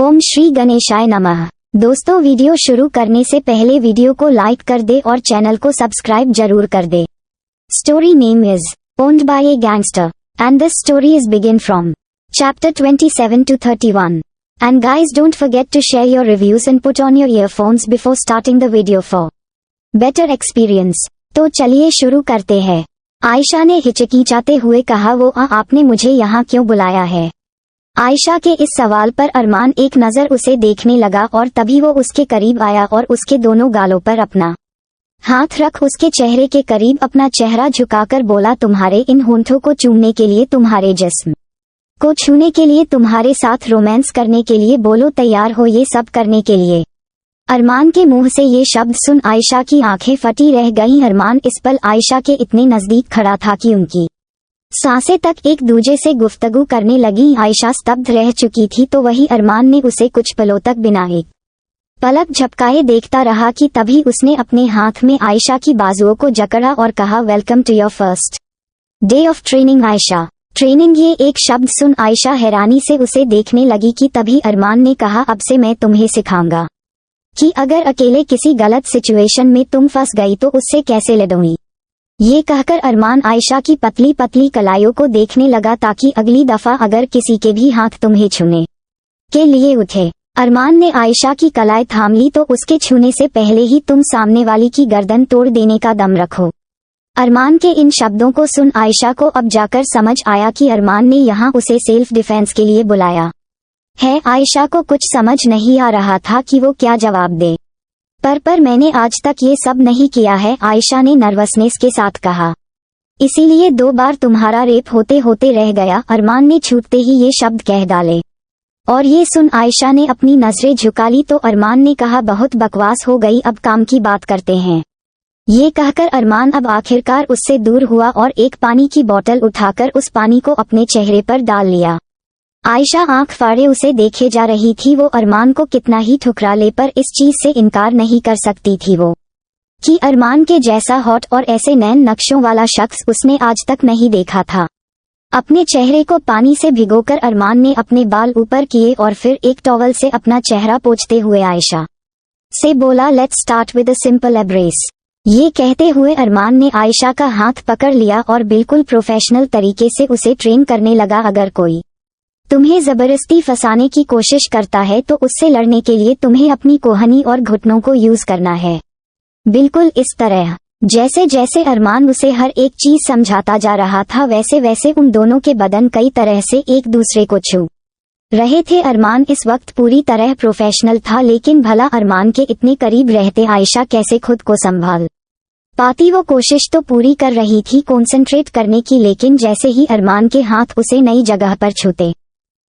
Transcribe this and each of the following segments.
ओम श्री गणेशाय नमः। दोस्तों, वीडियो शुरू करने से पहले वीडियो को लाइक कर दे और चैनल को सब्सक्राइब जरूर कर दे। Story name is owned by a gangster and this story is begin from chapter 27 to 31. And guys, don't forget to share your reviews and put on your earphones before starting the video for better experience. तो चलिए शुरू करते हैं। आयशा ने हिचकिचाते हुए कहा, वो आपने मुझे यहाँ क्यों बुलाया है? आयशा के इस सवाल पर अरमान एक नज़र उसे देखने लगा और तभी वो उसके करीब आया और उसके दोनों गालों पर अपना हाथ रख उसके चेहरे के करीब अपना चेहरा झुकाकर बोला, तुम्हारे इन होंठों को चूमने के लिए, तुम्हारे जिस्म को छूने के लिए, तुम्हारे साथ रोमांस करने के लिए, बोलो तैयार हो ये सब करने के लिए। अरमान के मुंह से ये शब्द सुन आयशा की आंखें फटी रह गईं। अरमान इस पल आयशा के इतने नजदीक खड़ा था कि उनकी सांसें तक एक दूजे से गुफ्तगू करने लगी। आयशा स्तब्ध रह चुकी थी तो वही अरमान ने उसे कुछ पलों तक बिना एक पलक झपकाए देखता रहा कि तभी उसने अपने हाथ में आयशा की बाजुओं को जकड़ा और कहा, welcome to your first day of training Ayesha. Training, ये एक शब्द सुन आयशा हैरानी से उसे देखने लगी कि तभी अरमान ने कहा, अब से मैं तुम्हें सिखाऊंगा कि अगर अकेले किसी गलत सिचुएशन में तुम फंस गई तो उससे कैसे लड़ोगी। ये कहकर अरमान आयशा की पतली पतली कलाइयों को देखने लगा ताकि अगली दफा अगर किसी के भी हाथ तुम्हें छूने के लिए उठे। अरमान ने आयशा की कलाई थाम ली तो उसके छूने से पहले ही तुम सामने वाली की गर्दन तोड़ देने का दम रखो। अरमान के इन शब्दों को सुन आयशा को अब जाकर समझ आया कि अरमान ने यहाँ उसे सेल्फ डिफेंस के लिए बुलाया है। आयशा को कुछ समझ नहीं आ रहा था कि वो क्या जवाब दे। पर मैंने आज तक ये सब नहीं किया है, आयशा ने नर्वसनेस के साथ कहा। इसीलिए 2 बार तुम्हारा रेप होते होते रह गया, अरमान ने छूटते ही ये शब्द कह डाले। और ये सुन आयशा ने अपनी नजरें झुका ली तो अरमान ने कहा, बहुत बकवास हो गई, अब काम की बात करते हैं। ये कहकर अरमान अब आखिरकार उससे दूर हुआ और एक पानी की बोतल उठाकर उस पानी को अपने चेहरे पर डाल लिया। आयशा आंख फाड़े उसे देखे जा रही थी। वो अरमान को कितना ही ठुकरा ले पर इस चीज से इनकार नहीं कर सकती थी वो कि अरमान के जैसा हॉट और ऐसे नैन नक्शों वाला शख्स उसने आज तक नहीं देखा था। अपने चेहरे को पानी से भिगोकर अरमान ने अपने बाल ऊपर किए और फिर एक टॉवल से अपना चेहरा पोंछते हुए आयशा से बोला, let's start with a simple embrace. ये कहते हुए अरमान ने आयशा का हाथ पकड़ लिया और बिल्कुल प्रोफेशनल तरीके से उसे ट्रेन करने लगा। अगर कोई तुम्हें जबरदस्ती फंसाने की कोशिश करता है तो उससे लड़ने के लिए तुम्हें अपनी कोहनी और घुटनों को यूज करना है, बिल्कुल इस तरह। जैसे जैसे अरमान उसे हर एक चीज समझाता जा रहा था वैसे वैसे उन दोनों के बदन कई तरह से एक दूसरे को छू रहे थे। अरमान इस वक्त पूरी तरह प्रोफेशनल था, लेकिन भला अरमान के इतने करीब रहते आयशा कैसे खुद को संभाल पाती। वो कोशिश तो पूरी कर रही थी कंसंट्रेट करने की, लेकिन जैसे ही अरमान के हाथ उसे नई जगह पर छूते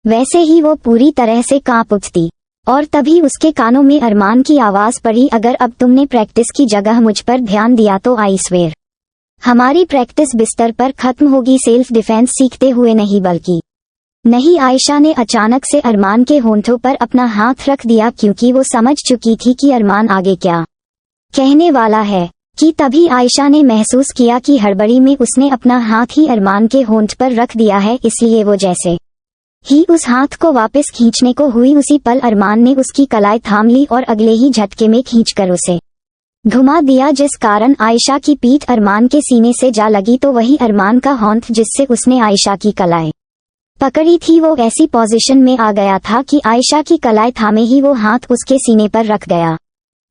वैसे ही वो पूरी तरह से कांप उठती। और तभी उसके कानों में अरमान की आवाज पड़ी, अगर अब तुमने प्रैक्टिस की जगह मुझ पर ध्यान दिया तो आई स्वेयर हमारी प्रैक्टिस बिस्तर पर खत्म होगी, सेल्फ डिफेंस सीखते हुए नहीं बल्कि नहीं। आयशा ने अचानक से अरमान के होंठों पर अपना हाथ रख दिया क्योंकि वो समझ चुकी थी कि अरमान आगे क्या कहने वाला है। कि तभी आयशा ने महसूस किया कि हड़बड़ी में उसने अपना हाथ ही अरमान के होंठ पर रख दिया है, इसलिए वो जैसे ही उस हाथ को वापस खींचने को हुई उसी पल अरमान ने उसकी कलाई थाम ली और अगले ही झटके में खींचकर उसे घुमा दिया, जिस कारण आयशा की पीठ अरमान के सीने से जा लगी तो वही अरमान का होंठ जिससे उसने आयशा की कलाई पकड़ी थी वो ऐसी पोजीशन में आ गया था कि आयशा की कलाई थामे ही वो हाथ उसके सीने पर रख गया।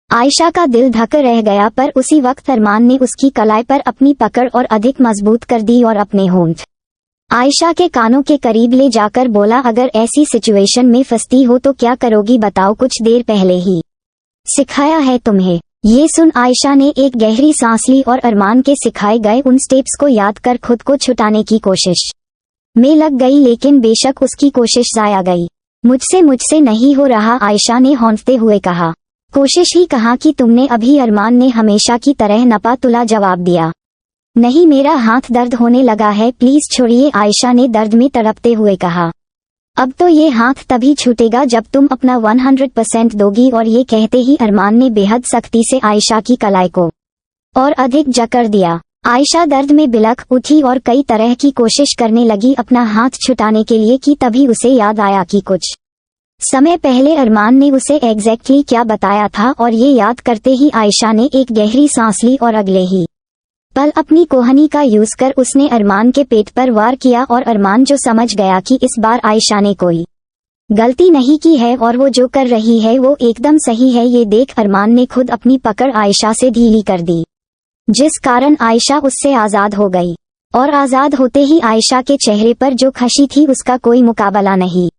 आयशा का दिल धक रह गया, पर उसी वक्त अरमान ने उसकी कलाई पर अपनी पकड़ और अधिक मजबूत कर दी और अपने होंठ आयशा के कानों के करीब ले जाकर बोला, अगर ऐसी सिचुएशन में फंसती हो तो क्या करोगी बताओ, कुछ देर पहले ही सिखाया है तुम्हें। ये सुन आयशा ने एक गहरी सांस ली और अरमान के सिखाए गए उन स्टेप्स को याद कर खुद को छुटाने की कोशिश में लग गई, लेकिन बेशक उसकी कोशिश जाया गई। मुझसे नहीं हो रहा, आयशा ने हौंफते हुए कहा। कोशिश ही कहा कि तुमने अभी, अरमान ने हमेशा की तरह नपा तुला जवाब दिया। नहीं, मेरा हाथ दर्द होने लगा है, प्लीज छोड़िए, आयशा ने दर्द में तड़पते हुए कहा। अब तो ये हाथ तभी छूटेगा जब तुम अपना 100% दोगी। और ये कहते ही अरमान ने बेहद सख्ती से आयशा की कलाई को और अधिक जकड़ दिया। आयशा दर्द में बिलख उठी और कई तरह की कोशिश करने लगी अपना हाथ छुटाने के लिए कि तभी उसे याद आया कि कुछ समय पहले अरमान ने उसे एग्जैक्टली क्या बताया था और ये याद करते ही आयशा ने एक गहरी सांस ली और अगले ही पल अपनी कोहनी का यूज कर उसने अरमान के पेट पर वार किया और अरमान जो समझ गया कि इस बार आयशा ने कोई गलती नहीं की है और वो जो कर रही है वो एकदम सही है, ये देख अरमान ने खुद अपनी पकड़ आयशा से ढीली कर दी, जिस कारण आयशा उससे आजाद हो गई। और आजाद होते ही आयशा के चेहरे पर जो खुशी थी उसका कोई मुकाबला नहीं।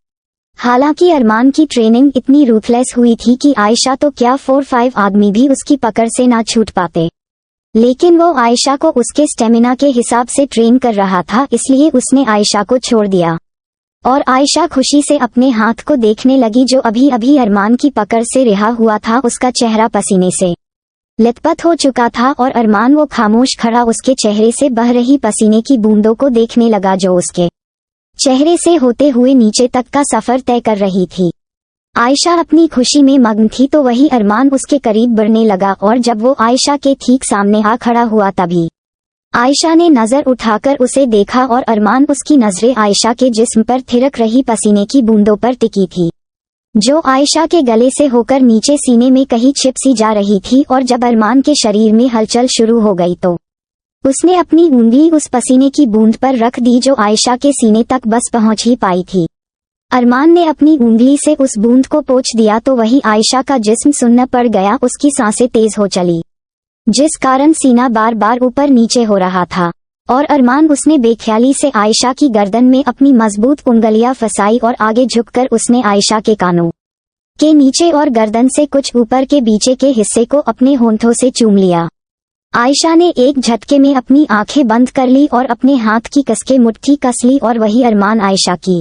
हालांकि अरमान की ट्रेनिंग इतनी रूथलेस हुई थी कि आयशा तो क्या 4-5 आदमी भी उसकी पकड़ से ना छूट पाते, लेकिन वो आयशा को उसके स्टेमिना के हिसाब से ट्रेन कर रहा था, इसलिए उसने आयशा को छोड़ दिया। और आयशा खुशी से अपने हाथ को देखने लगी जो अभी अभी अरमान की पकड़ से रिहा हुआ था। उसका चेहरा पसीने से लथपथ हो चुका था और अरमान वो खामोश खड़ा उसके चेहरे से बह रही पसीने की बूंदों को देखने लगा जो उसके चेहरे से होते हुए नीचे तक का सफर तय कर रही थी। आयशा अपनी खुशी में मग्न थी तो वही अरमान उसके करीब बढ़ने लगा और जब वो आयशा के ठीक सामने आ खड़ा हुआ तभी आयशा ने नजर उठाकर उसे देखा और अरमान उसकी नजरें आयशा के जिस्म पर थिरक रही पसीने की बूंदों पर टिकी थी, जो आयशा के गले से होकर नीचे सीने में कहीं छिप सी जा रही थी। और जब अरमान के शरीर में हलचल शुरू हो गई तो उसने अपनी उंगली उस पसीने की बूंद पर रख दी जो आयशा के सीने तक बस पहुंच ही पाई थी। अरमान ने अपनी उंगली से उस बूंद को पोंछ दिया तो वही आयशा का जिस्म सुन्न पड़ गया, उसकी सांसें तेज हो चली, जिस कारण सीना बार बार ऊपर नीचे हो रहा था। और अरमान उसने बेख्याली से आयशा की गर्दन में अपनी मजबूत उंगलियां फंसाई और आगे झुककर उसने आयशा के कानों के नीचे और गर्दन से कुछ ऊपर के बीचे के हिस्से को अपने होंठों से चूम लिया। आयशा ने एक झटके में अपनी आंखें बंद कर ली और अपने हाथ की कसके मुट्ठी कस ली और वही अरमान आयशा की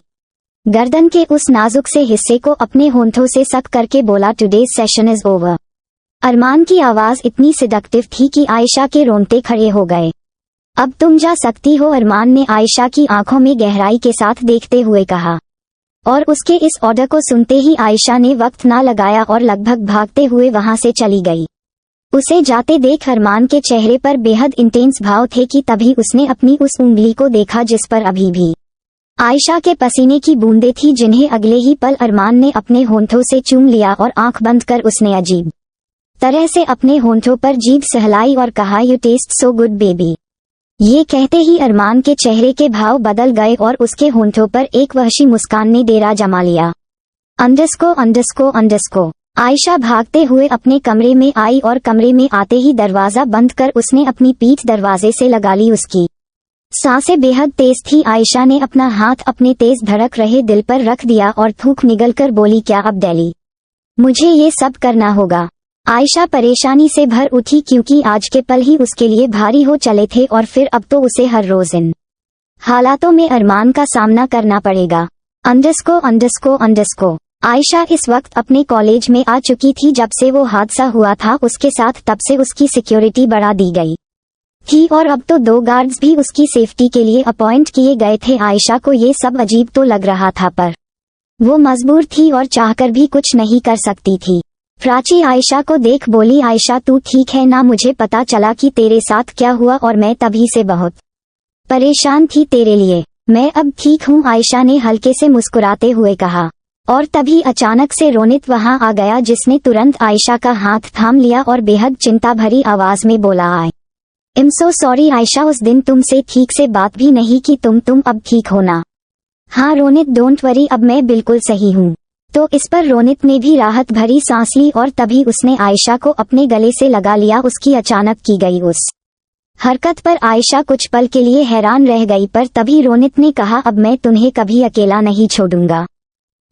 गर्दन के उस नाजुक से हिस्से को अपने होंठों से सक करके बोला, टुडेज सेशन इज ओवर। अरमान की आवाज इतनी सिडक्टिव थी कि आयशा के रोंगटे खड़े हो गए। अब तुम जा सकती हो, अरमान ने आयशा की आंखों में गहराई के साथ देखते हुए कहा। और उसके इस ऑर्डर को सुनते ही आयशा ने वक्त ना लगाया और लगभग भागते हुए वहां से चली गई। उसे जाते देख अरमान के चेहरे पर बेहद इंटेंस भाव थे कि तभी उसने अपनी उस उंगली को देखा जिस पर अभी भी आयशा के पसीने की बूंदें थी, जिन्हें अगले ही पल अरमान ने अपने होंठों से चूम लिया और आंख बंद कर उसने अजीब तरह से अपने होंठों पर जीभ सहलाई और कहा, you taste so good baby. ये कहते ही अरमान के चेहरे के भाव बदल गए और उसके होंठों पर एक वहशी मुस्कान ने डेरा जमा लिया। अंडरस्को अंडरस्को अंडरस्को। आयशा भागते हुए अपने कमरे में आई और कमरे में आते ही दरवाजा बंद कर उसने अपनी पीठ दरवाजे से लगा ली। उसकी सांसें बेहद तेज थी। आयशा ने अपना हाथ अपने तेज धड़क रहे दिल पर रख दिया और थूक निगलकर बोली, क्या अब डेली मुझे ये सब करना होगा? आयशा परेशानी से भर उठी क्योंकि आज के पल ही उसके लिए भारी हो चले थे और फिर अब तो उसे हर रोज इन हालातों में अरमान का सामना करना पड़ेगा। अंडरस्को अंडरस्को अंडरस्को। आयशा इस वक्त अपने कॉलेज में आ चुकी थी। जब से वो हादसा हुआ था उसके साथ, तब से उसकी सिक्योरिटी बढ़ा दी गई थी और अब तो 2 गार्ड्स भी उसकी सेफ्टी के लिए अपॉइंट किए गए थे। आयशा को ये सब अजीब तो लग रहा था पर वो मजबूर थी और चाहकर भी कुछ नहीं कर सकती थी। प्राची आयशा को देख बोली, आयशा तू ठीक है ना? मुझे पता चला कि तेरे साथ क्या हुआ और मैं तभी से बहुत परेशान थी तेरे लिए। मैं अब ठीक हूँ, आयशा ने हल्के से मुस्कुराते हुए कहा। और तभी अचानक से रोनित वहां आ गया, जिसने तुरंत आयशा का हाथ थाम लिया और बेहद चिंता भरी आवाज में बोला, I am so sorry Ayesha, उस दिन तुमसे ठीक से बात भी नहीं की। तुम अब ठीक हो ना? हाँ रोनित, डोंट वरी, अब मैं बिल्कुल सही हूँ। तो इस पर रोनित ने भी राहत भरी सांस ली और तभी उसने आयशा को अपने गले से लगा लिया। उसकी अचानक की गई उस हरकत पर आयशा कुछ पल के लिए हैरान रह गई, पर तभी रोनित ने कहा, अब मैं तुम्हें कभी अकेला नहीं छोड़ूंगा।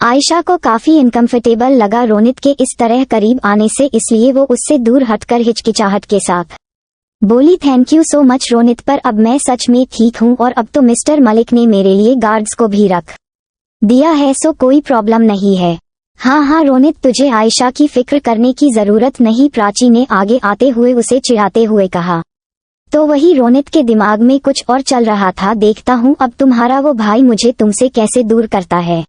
आयशा को काफी इनकम्फर्टेबल लगा रोनित के इस तरह करीब आने से, इसलिए वो उससे दूर हटकर हिचकिचाहट के साथ बोली, thank you so much Ronit, पर अब मैं सच में ठीक हूँ और अब तो मिस्टर मलिक ने मेरे लिए गार्ड्स को भी रख दिया है, सो कोई प्रॉब्लम नहीं है। हाँ रोनित, तुझे आयशा की फिक्र करने की जरूरत नहीं, प्राची ने आगे आते हुए उसे चिढ़ाते हुए कहा। तो वही रोनित के दिमाग में कुछ और चल रहा था, देखता हूँ अब तुम्हारा वो भाई मुझे तुमसे कैसे दूर करता है।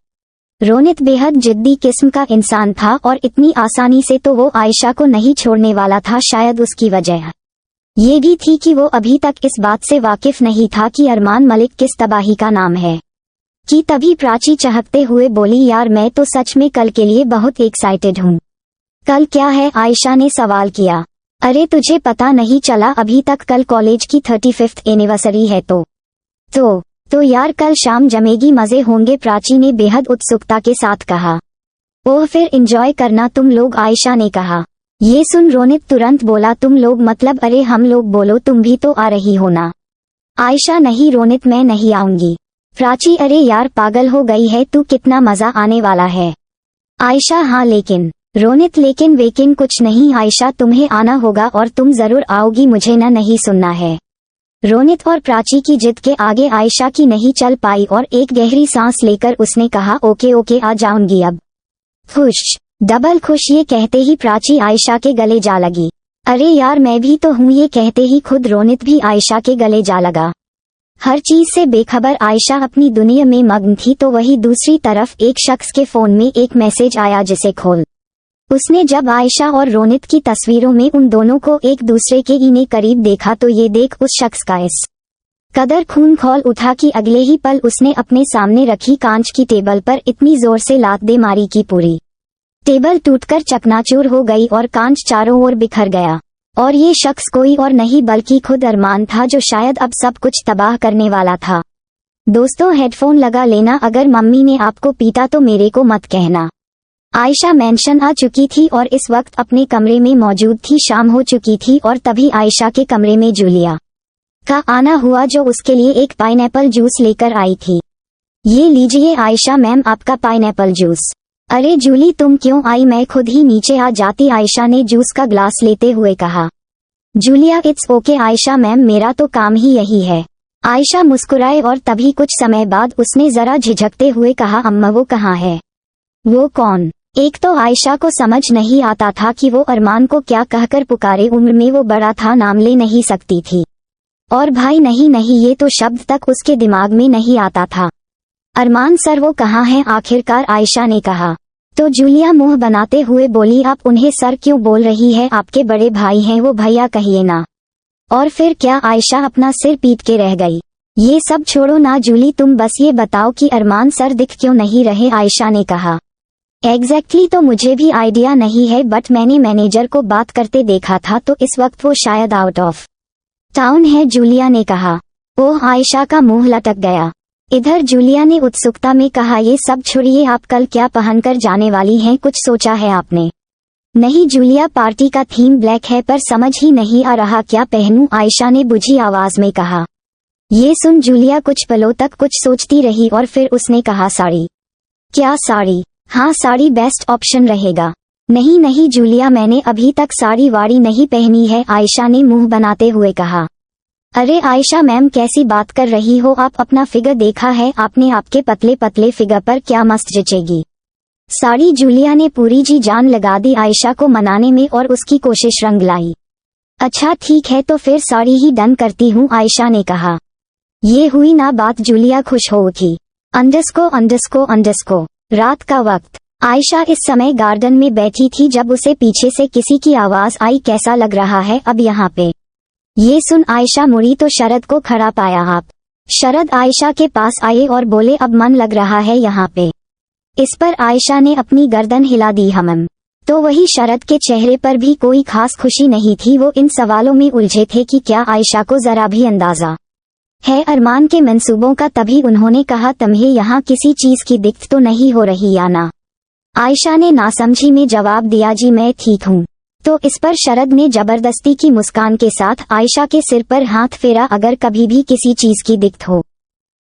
रोनित बेहद जिद्दी किस्म का इंसान था और इतनी आसानी से तो वो आयशा को नहीं छोड़ने वाला था। शायद उसकी वजह ये भी थी कि वो अभी तक इस बात से वाकिफ नहीं था कि अरमान मलिक किस तबाही का नाम है। कि तभी प्राची चहकते हुए बोली, यार मैं तो सच में कल के लिए बहुत एक्साइटेड हूँ। कल क्या है? आयशा ने सवाल किया। अरे तुझे पता नहीं चला अभी तक? कल कॉलेज की 35th एनिवर्सरी है। तो यार कल शाम जमेगी, मजे होंगे, प्राची ने बेहद उत्सुकता के साथ कहा। ओह फिर एंजॉय करना तुम लोग, आयशा ने कहा। ये सुन रोनित तुरंत बोला, तुम लोग मतलब? अरे हम लोग बोलो, तुम भी तो आ रही हो ना। आयशा, नहीं रोनित मैं नहीं आऊंगी। प्राची, अरे यार पागल हो गई है तू, कितना मजा आने वाला है। आयशा, हाँ लेकिन। रोनित, लेकिन वेकिन कुछ नहीं आयशा, तुम्हें आना होगा और तुम जरूर आओगी, मुझे ना नहीं सुनना है। रोनित और प्राची की जिद के आगे आयशा की नहीं चल पाई और एक गहरी सांस लेकर उसने कहा, ओके ओके आ जाऊंगी अब। खुश, डबल खुश। ये कहते ही प्राची आयशा के गले जा लगी। अरे यार मैं भी तो हूँ, ये कहते ही खुद रोनित भी आयशा के गले जा लगा। हर चीज से बेखबर आयशा अपनी दुनिया में मग्न थी, तो वही दूसरी तरफ एक शख्स के फोन में एक मैसेज आया जिसे खोल उसने जब आयशा और रोनित की तस्वीरों में उन दोनों को एक दूसरे के इने करीब देखा तो ये देख उस शख्स का इस कदर खून खौल उठा कि अगले ही पल उसने अपने सामने रखी कांच की टेबल पर इतनी जोर से लात दे मारी कि पूरी टेबल टूटकर चकनाचूर हो गई और कांच चारों ओर बिखर गया। और ये शख्स कोई और नहीं बल्कि खुद अरमान था, जो शायद अब सब कुछ तबाह करने वाला था। दोस्तों हेडफोन लगा लेना, अगर मम्मी ने आपको पीटा तो मेरे को मत कहना। आयशा मेंशन आ चुकी थी और इस वक्त अपने कमरे में मौजूद थी। शाम हो चुकी थी और तभी आयशा के कमरे में जूलिया का आना हुआ, जो उसके लिए एक पाइनएप्पल जूस लेकर आई थी। ये लीजिए आयशा मैम आपका पाइनएप्पल जूस। अरे जूली तुम क्यों आई? मैं खुद ही नीचे आ जाती, आयशा ने जूस का ग्लास लेते हुए कहा। Julia, it's okay Ayesha ma'am, मेरा तो काम ही यही है। आयशा मुस्कुराए और तभी कुछ समय बाद उसने जरा झिझकते हुए कहा, अम्मा वो कहाँ है? वो कौन? एक तो आयशा को समझ नहीं आता था कि वो अरमान को क्या कहकर पुकारे। उम्र में वो बड़ा था, नाम ले नहीं सकती थी। और भाई नहीं, ये तो शब्द तक उसके दिमाग में नहीं आता था। अरमान सर वो कहाँ है आखिरकार? आयशा ने कहा। तो जूलिया मुंह बनाते हुए बोली, आप उन्हें सर क्यों बोल रही है? आपके बड़े भाई हैं वो, भैया कहिए ना। और फिर क्या? आयशा अपना सिर पीट के रह गई। ये सब छोड़ो ना जूली, तुम बस ये बताओ कि अरमान सर दिख क्यों नहीं रहे? आयशा ने कहा। एग्जैक्टली तो मुझे भी आइडिया नहीं है, बट मैंने मैनेजर को बात करते देखा था तो इस वक्त वो शायद आउट ऑफ टाउन है, जूलिया ने कहा। ओह, आयशा का मुंह लटक गया। इधर जूलिया ने उत्सुकता में कहा, ये सब छोड़िए, आप कल क्या पहनकर जाने वाली हैं? कुछ सोचा है आपने? नहीं जूलिया, पार्टी का थीम ब्लैक है पर समझ ही नहीं आ रहा क्या पहनूं, आयशा ने बुझी आवाज में कहा। ये सुन जूलिया कुछ पलों तक कुछ सोचती रही और फिर उसने कहा, साड़ी। क्या साड़ी? हाँ साड़ी बेस्ट ऑप्शन रहेगा। नहीं जूलिया, मैंने अभी तक साड़ी वाड़ी नहीं पहनी है, आयशा ने मुंह बनाते हुए कहा। अरे आयशा मैम कैसी बात कर रही हो? आप अपना फिगर देखा है आपने? आपके पतले पतले फिगर पर क्या मस्त जचेगी साड़ी। जूलिया ने पूरी जी जान लगा दी आयशा को मनाने में और उसकी कोशिश रंग लाई। अच्छा ठीक है तो फिर साड़ी ही डन करती हूँ, आयशा ने कहा। ये हुई ना बात, जूलिया खुश हो उठी। अंडरस्को। रात का वक्त। आयशा इस समय गार्डन में बैठी थी जब उसे पीछे से किसी की आवाज आई, कैसा लग रहा है अब यहाँ पे? ये सुन आयशा मुड़ी तो शरद को खड़ा पाया। आप? शरद आयशा के पास आए और बोले, अब मन लग रहा है यहाँ पे? इस पर आयशा ने अपनी गर्दन हिला दी। हमम। तो वही शरद के चेहरे पर भी कोई खास खुशी नहीं थी। वो इन सवालों में उलझे थे कि क्या आयशा को जरा भी अंदाजा है अरमान के मंसूबों का। तभी उन्होंने कहा, तुम्हें यहाँ किसी चीज की दिक्कत तो नहीं हो रही या ना? आयशा ने नासमझी में जवाब दिया, जी मैं ठीक हूँ। तो इस पर शरद ने जबरदस्ती की मुस्कान के साथ आयशा के सिर पर हाथ फेरा, अगर कभी भी किसी चीज की दिक्कत हो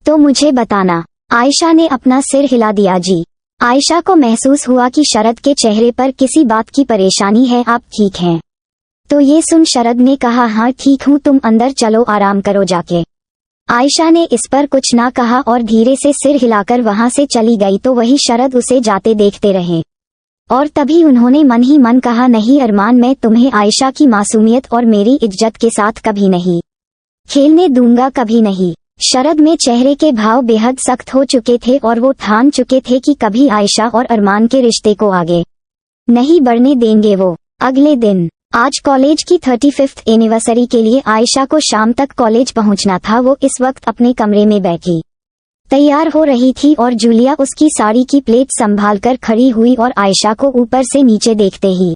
तो मुझे बताना। आयशा ने अपना सिर हिला दिया। जी। आयशा को महसूस हुआ कि शरद के चेहरे पर किसी बात की परेशानी है। आप ठीक हैं? तो ये सुन शरद ने कहा, हाँ ठीक हूँ, तुम अंदर चलो आराम करो जाके। आयशा ने इस पर कुछ ना कहा और धीरे से सिर हिलाकर वहां से चली गई। तो वही शरद उसे जाते देखते रहे और तभी उन्होंने मन ही मन कहा, नहीं अरमान, मैं तुम्हें आयशा की मासूमियत और मेरी इज्जत के साथ कभी नहीं खेलने दूंगा, कभी नहीं। शरद में चेहरे के भाव बेहद सख्त हो चुके थे और वो ठान चुके थे कि कभी आयशा और अरमान के रिश्ते को आगे नहीं बढ़ने देंगे वो। अगले दिन आज कॉलेज की 35th एनिवर्सरी के लिए आयशा को शाम तक कॉलेज पहुंचना था। वो इस वक्त अपने कमरे में बैठी तैयार हो रही थी और जूलिया उसकी साड़ी की प्लेट संभालकर खड़ी हुई और आयशा को ऊपर से नीचे देखते ही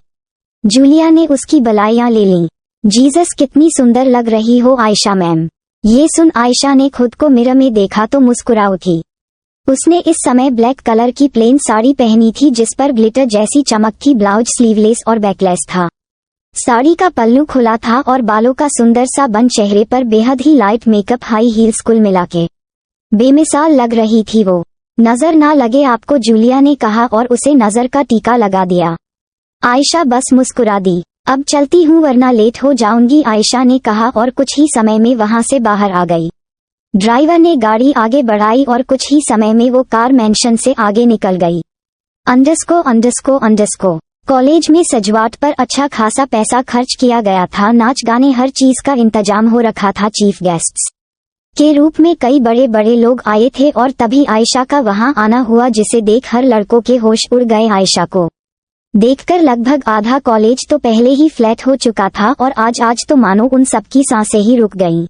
जूलिया ने उसकी बलाइयां ले लीं। जीसस, कितनी सुंदर लग रही हो आयशा मैम। ये सुन आयशा ने खुद को मिरर में देखा तो मुस्कुरा उठी। उसने इस समय ब्लैक कलर की प्लेन साड़ी पहनी थी जिस पर ग्लिटर जैसी चमक थी। ब्लाउज स्लीवलेस और बैकलेस था। साड़ी का पल्लू खुला था और बालों का सुंदर सा बन, चेहरे पर बेहद ही लाइट मेकअप, हाई हील्स, कुल मिला के बेमिसाल लग रही थी वो। नजर ना लगे आपको, जूलिया ने कहा और उसे नजर का टीका लगा दिया। आयशा बस मुस्कुरा दी। अब चलती हूँ वरना लेट हो जाऊंगी, आयशा ने कहा और कुछ ही समय में वहां से बाहर आ गई। ड्राइवर ने गाड़ी आगे बढ़ाई और कुछ ही समय में वो कार मेंशन से आगे निकल गई। अंडरस्को कॉलेज में सजवाट पर अच्छा खासा पैसा खर्च किया गया था। नाच गाने हर चीज का इंतजाम हो रखा था। चीफ गेस्ट्स के रूप में कई बड़े बड़े लोग आए थे और तभी आयशा का वहां आना हुआ, जिसे देख हर लड़कों के होश उड़ गए। आयशा को देखकर लगभग आधा कॉलेज तो पहले ही फ्लैट हो चुका था और आज तो मानो उन सबकी सांसें ही रुक गईं।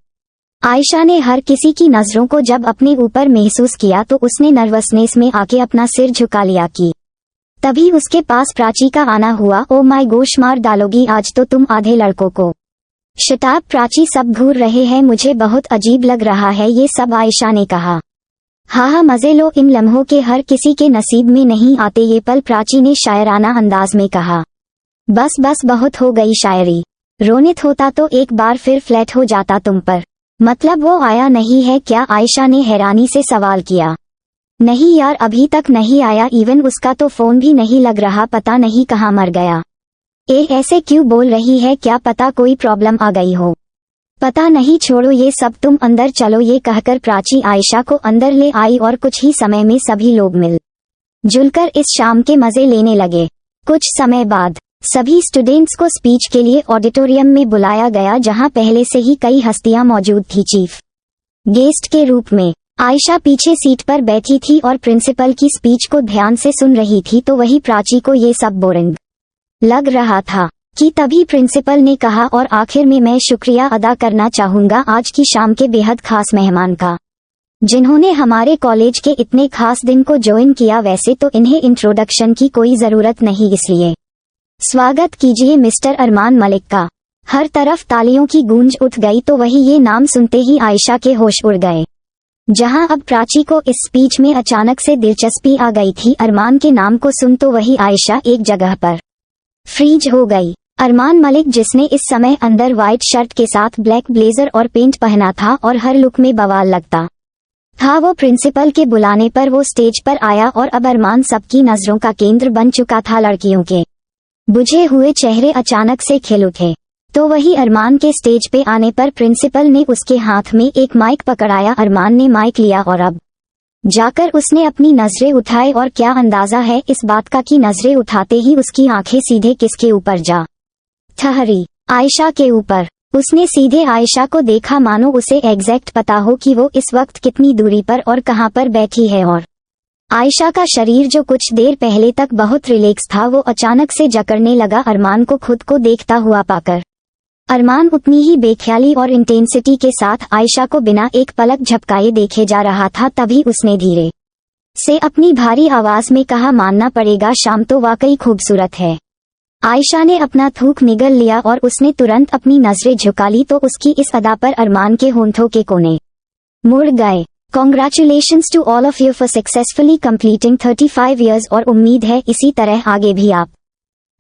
आयशा ने हर किसी की नजरों को जब अपने ऊपर महसूस किया तो उसने नर्वसनेस में आके अपना सिर झुका लिया कि तभी उसके पास प्राची का आना हुआ। ओ माय गोश, मार डालोगी आज तो तुम आधे लड़कों को। शट अप प्राची, सब घूर रहे हैं, मुझे बहुत अजीब लग रहा है ये सब, आयशा ने कहा। हाँ मजे लो, इन लम्हों के हर किसी के नसीब में नहीं आते ये पल, प्राची ने शायराना अंदाज में कहा। बस बहुत हो गई शायरी। रोनित होता तो एक बार फिर फ्लैट हो जाता तुम पर। मतलब वो आया नहीं है क्या, आयशा ने हैरानी से सवाल किया। नहीं यार, अभी तक नहीं आया, इवन उसका तो फोन भी नहीं लग रहा, पता नहीं कहाँ मर गया। ऐसे क्यों बोल रही है, क्या पता कोई प्रॉब्लम आ गई हो। पता नहीं, छोड़ो ये सब, तुम अंदर चलो। ये कहकर प्राची आयशा को अंदर ले आई और कुछ ही समय में सभी लोग मिल जुलकर इस शाम के मजे लेने लगे। कुछ समय बाद सभी स्टूडेंट्स को स्पीच के लिए ऑडिटोरियम में बुलाया गया, जहां पहले से ही कई हस्तियां मौजूद थी। चीफ गेस्ट के रूप में आयशा पीछे सीट पर बैठी थी और प्रिंसिपल की स्पीच को ध्यान से सुन रही थी, तो वही प्राची को ये सब बोरिंग लग रहा था कि तभी प्रिंसिपल ने कहा, और आखिर में मैं शुक्रिया अदा करना चाहूंगा आज की शाम के बेहद खास मेहमान का, जिन्होंने हमारे कॉलेज के इतने खास दिन को ज्वाइन किया। वैसे तो इन्हें इंट्रोडक्शन की कोई जरूरत नहीं, इसलिए स्वागत कीजिए मिस्टर अरमान मलिक का। हर तरफ तालियों की गूंज उठ गई, तो वही ये नाम सुनते ही आयशा के होश उड़ गए। जहां अब प्राची को इस स्पीच में अचानक से दिलचस्पी आ गई थी, अरमान के नाम को सुन तो वही आयशा एक जगह पर फ्रीज हो गई। अरमान मलिक, जिसने इस समय अंदर व्हाइट शर्ट के साथ ब्लैक ब्लेजर और पेंट पहना था और हर लुक में बवाल लगता था, वो प्रिंसिपल के बुलाने पर वो स्टेज पर आया और अब अरमान सबकी नजरों का केंद्र बन चुका था। लड़कियों के बुझे हुए चेहरे अचानक से खिल उठे, तो वही अरमान के स्टेज पे आने पर प्रिंसिपल ने उसके हाथ में एक माइक पकड़ाया। अरमान ने माइक लिया और अब जाकर उसने अपनी नजरें उठाए, और क्या अंदाजा है इस बात का कि नजरें उठाते ही उसकी आंखें सीधे किसके ऊपर जा ठहरी, आयशा के ऊपर। उसने सीधे आयशा को देखा, मानो उसे एग्जैक्ट पता हो कि वो इस वक्त कितनी दूरी पर और कहां पर बैठी है। और आयशा का शरीर, जो कुछ देर पहले तक बहुत रिलैक्स था, वो अचानक से जकड़ने लगा अरमान को खुद को देखता हुआ पाकर। अरमान उतनी ही बेख्याली और इंटेंसिटी के साथ आयशा को बिना एक पलक झपकाए देखे जा रहा था। तभी उसने धीरे से अपनी भारी आवाज में कहा, मानना पड़ेगा शाम तो वाकई खूबसूरत है। आयशा ने अपना थूक निगल लिया और उसने तुरंत अपनी नजरें झुका ली, तो उसकी इस अदा पर अरमान के होंठों के कोने मुड़ गए। Congratulations to all of you for successfully completing 35 years, और उम्मीद है इसी तरह आगे भी आप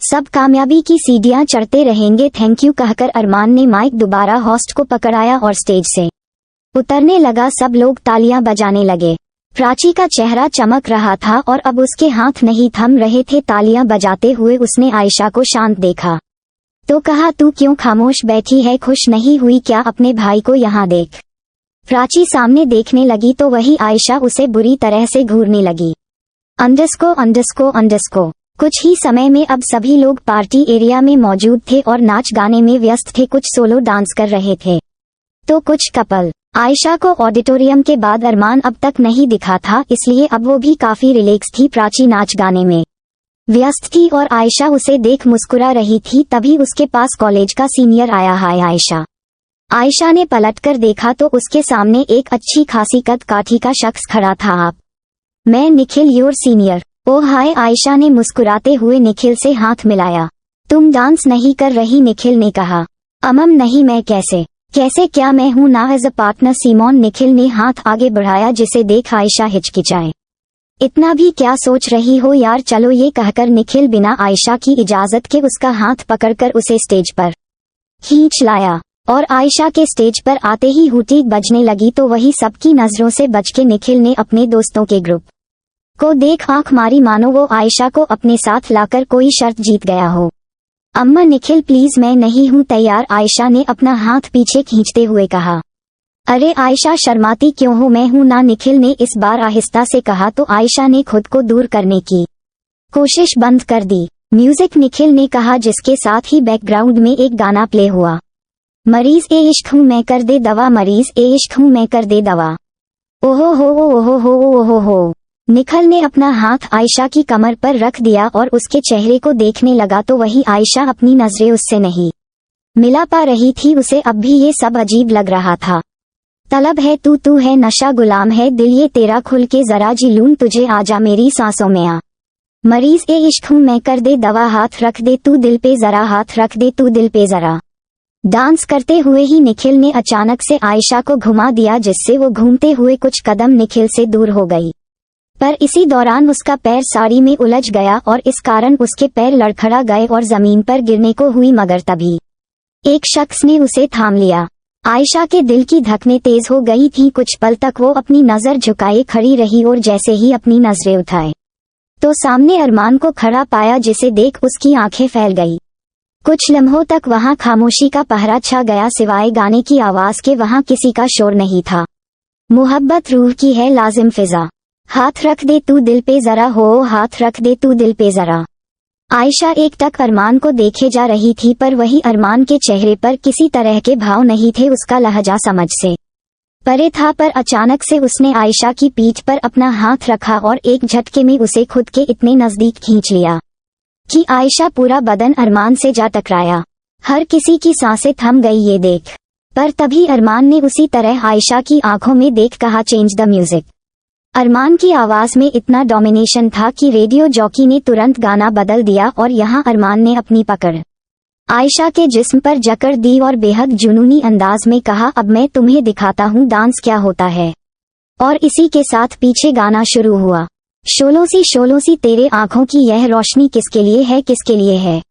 सब कामयाबी की सीढ़ियां चढ़ते रहेंगे। थैंक यू कहकर अरमान ने माइक दोबारा होस्ट को पकड़ाया और स्टेज से उतरने लगा। सब लोग तालियां बजाने लगे। प्राची का चेहरा चमक रहा था और अब उसके हाथ नहीं थम रहे थे तालियां बजाते हुए। उसने आयशा को शांत देखा तो कहा, तू क्यों खामोश बैठी है, खुश नहीं हुई क्या, अपने भाई को यहाँ देख। प्राची सामने देखने लगी तो वही आयशा उसे बुरी तरह से घूरने लगी। अंडरस्को। कुछ ही समय में अब सभी लोग पार्टी एरिया में मौजूद थे और नाच गाने में व्यस्त थे। कुछ सोलो डांस कर रहे थे तो कुछ कपल। आयशा को ऑडिटोरियम के बाद अरमान अब तक नहीं दिखा था, इसलिए अब वो भी काफी रिलैक्स थी। प्राची नाच गाने में व्यस्त थी और आयशा उसे देख मुस्कुरा रही थी। तभी उसके पास कॉलेज का सीनियर आया। हाय आयशा, आयशा ने पलटकर देखा तो उसके सामने एक अच्छी खासी कद काठी का शख्स खड़ा था। आप? मैं निखिल, योर सीनियर। ओह हाय, आयशा ने मुस्कुराते हुए निखिल से हाथ मिलाया। तुम डांस नहीं कर रही? निखिल ने कहा। नहीं, मैं कैसे क्या मैं हूं ना as a partner Simone. Nikhil ने हाथ आगे बढ़ाया जिसे देख आयशा हिचकिचाए। इतना भी क्या सोच रही हो यार, चलो, ये कहकर निखिल बिना आयशा की इजाजत के उसका हाथ पकड़कर उसे स्टेज पर खींच लाया और आयशा के स्टेज पर आते ही हुटीक बजने लगी तो वही सबकी नजरों से बच के निखिल ने अपने दोस्तों के ग्रुप को देख आंख मारी मानो वो आयशा को अपने साथ लाकर कोई शर्त जीत गया हो। अम्मा निखिल प्लीज, मैं नहीं हूँ तैयार, आयशा ने अपना हाथ पीछे खींचते हुए कहा। अरे आयशा, शर्माती क्यों हो? मैं हूं ना, निखिल ने इस बार आहिस्ता से कहा तो आयशा ने खुद को दूर करने की कोशिश बंद कर दी। म्यूजिक, निखिल ने कहा जिसके साथ ही बैकग्राउंड में एक गाना प्ले हुआ। मरीज ए इश्क हूँ मैं, कर दे दवा, मरीज ए इश्क हूँ मैं, कर दे दवा। ओहो हो ओहो हो ओहो हो। निखिल ने अपना हाथ आयशा की कमर पर रख दिया और उसके चेहरे को देखने लगा तो वही आयशा अपनी नजरें उससे नहीं मिला पा रही थी। उसे अब भी ये सब अजीब लग रहा था। तलब है तू है नशा, गुलाम है दिल ये तेरा, खुल के जरा जी लूं तुझे, आजा मेरी सांसों में आ। मरीज ए इश्क हूँ मैं, कर दे दवा, हाथ रख दे तू दिल पे जरा, हाथ रख दे तू दिल पे जरा। डांस करते हुए ही निखिल ने अचानक से आयशा को घुमा दिया जिससे वो घूमते हुए कुछ कदम निखिल से दूर हो गई। पर इसी दौरान उसका पैर साड़ी में उलझ गया और इस कारण उसके पैर लड़खड़ा गए और जमीन पर गिरने को हुई, मगर तभी एक शख्स ने उसे थाम लिया। आयशा के दिल की धड़कनें तेज हो गई थी। कुछ पल तक वो अपनी नजर झुकाए खड़ी रही और जैसे ही अपनी नजरें उठाए तो सामने अरमान को खड़ा पाया जिसे देख उसकी आंखें फैल गई। कुछ लम्हों तक वहां खामोशी का पहरा छा गया, सिवाय गाने की आवाज के वहां किसी का शोर नहीं था। मोहब्बत रूह की है लाजिम फिजा, हाथ रख दे तू दिल पे जरा, हो हाथ रख दे तू दिल पे जरा। आयशा एक टक अरमान को देखे जा रही थी पर वही अरमान के चेहरे पर किसी तरह के भाव नहीं थे। उसका लहजा समझ से परे था। पर अचानक से उसने आयशा की पीठ पर अपना हाथ रखा और एक झटके में उसे खुद के इतने नजदीक खींच लिया कि आयशा पूरा बदन अरमान से जा टकराया। हर किसी की सांसें थम गई ये देख। पर तभी अरमान ने उसी तरह आयशा की आंखों में देख कहा, चेंज द म्यूजिक। अरमान की आवाज में इतना डोमिनेशन था कि रेडियो जॉकी ने तुरंत गाना बदल दिया और यहाँ अरमान ने अपनी पकड़ आयशा के जिस्म पर जकड़ दी और बेहद जुनूनी अंदाज में कहा, अब मैं तुम्हें दिखाता हूँ डांस क्या होता है। और इसी के साथ पीछे गाना शुरू हुआ। शोलों सी तेरे आंखों की यह रोशनी किसके लिए है, किसके लिए है।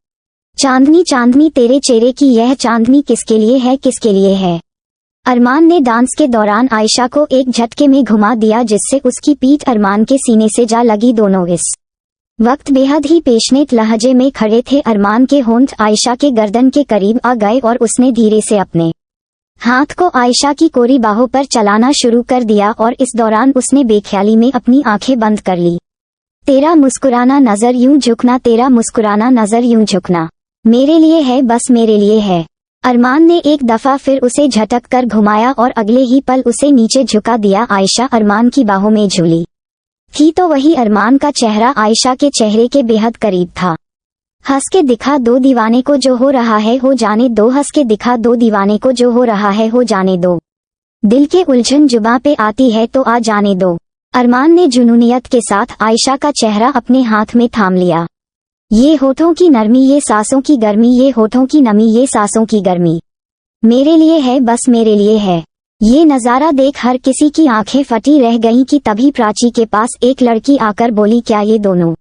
चांदनी चांदनी तेरे चेहरे की यह चांदनी किसके लिए है, किसके लिए है। अरमान ने डांस के दौरान आयशा को एक झटके में घुमा दिया जिससे उसकी पीठ अरमान के सीने से जा लगी। दोनों इस वक्त बेहद ही पेशनेट लहजे में खड़े थे। अरमान के होंठ आयशा के गर्दन के करीब आ गए और उसने धीरे से अपने हाथ को आयशा की कोरी बाहों पर चलाना शुरू कर दिया और इस दौरान उसने बेख्याली में अपनी आंखें बंद कर ली। तेरा मुस्कुराना नजर यूं झुकना, तेरा मुस्कुराना नजर यूं झुकना, मेरे लिए है बस मेरे लिए है। अरमान ने एक दफा फिर उसे झटक कर घुमाया और अगले ही पल उसे नीचे झुका दिया। आयशा अरमान की बाहों में झूली थी तो वही अरमान का चेहरा आयशा के चेहरे के बेहद करीब था। हंस के दिखा दो दीवाने को जो हो रहा है हो जाने दो, हंस के दिखा दो दीवाने को जो हो रहा है हो जाने दो, दिल के उलझन जुबां पे आती है तो आ जाने दो। अरमान ने जुनूनियत के साथ आयशा का चेहरा अपने हाथ में थाम लिया। ये होठों की नरमी, ये सांसों की गर्मी, ये होठों की नमी, ये सांसों की गर्मी, मेरे लिए है बस मेरे लिए है। ये नज़ारा देख हर किसी की आंखें फटी रह गईं कि तभी प्राची के पास एक लड़की आकर बोली, क्या ये दोनों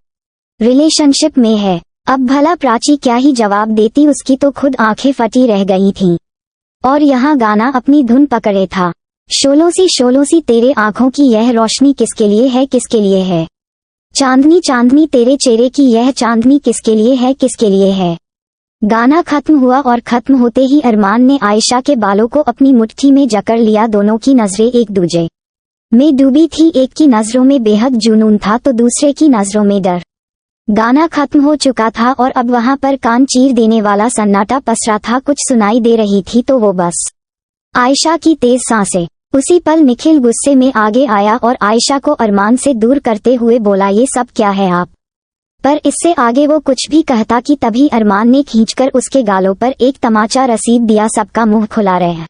रिलेशनशिप में है। अब भला प्राची क्या ही जवाब देती, उसकी तो खुद आंखें फटी रह गई थीं। और यहाँ गाना अपनी धुन पकड़े था। शोलों सी तेरे आंखों की यह रोशनी किसके लिए है, किसके लिए है। चांदनी चांदनी तेरे चेहरे की यह चांदनी किसके लिए है, किसके लिए है। गाना खत्म हुआ और खत्म होते ही अरमान ने आयशा के बालों को अपनी मुट्ठी में जकड़ लिया। दोनों की नजरें एक दूजे में डूबी थी। एक की नजरों में बेहद जुनून था तो दूसरे की नजरों में डर। गाना खत्म हो चुका था और अब वहां पर कान चीर देने वाला सन्नाटा पसरा था। कुछ सुनाई दे रही थी तो वो बस आयशा की तेज सांसें। उसी पल निखिल गुस्से में आगे आया और आयशा को अरमान से दूर करते हुए बोला, ये सब क्या है आप। पर इससे आगे वो कुछ भी कहता कि तभी अरमान ने खींचकर उसके गालों पर एक तमाचा रसीद दिया। सबका मुंह खुला रहा।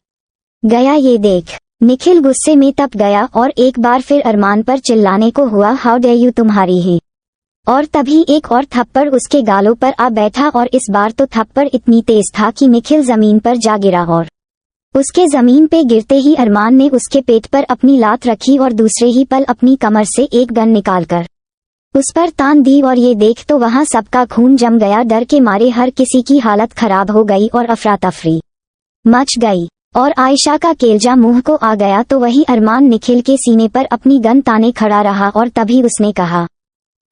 गया ये देख। निखिल गुस्से में तप गया और एक बार फिर अरमान पर चिल्लाने को हुआ, हाउ डेयर यू, तुम्हारी ही। और तभी एक और थप्पड़ उसके गालों पर आ बैठा और इस बार तो थप्पड़ इतनी तेज था कि निखिल जमीन पर जा गिरा और उसके जमीन पे गिरते ही अरमान ने उसके पेट पर अपनी लात रखी और दूसरे ही पल अपनी कमर से एक गन निकालकर उस पर तान दी। और ये देख तो वहां सबका खून जम गया। डर के मारे हर किसी की हालत खराब हो गई और अफरा तफरी मच गई और आयशा का केलजा मुंह को आ गया। तो वही अरमान निखिल के सीने पर अपनी गन ताने खड़ा रहा और तभी उसने कहा,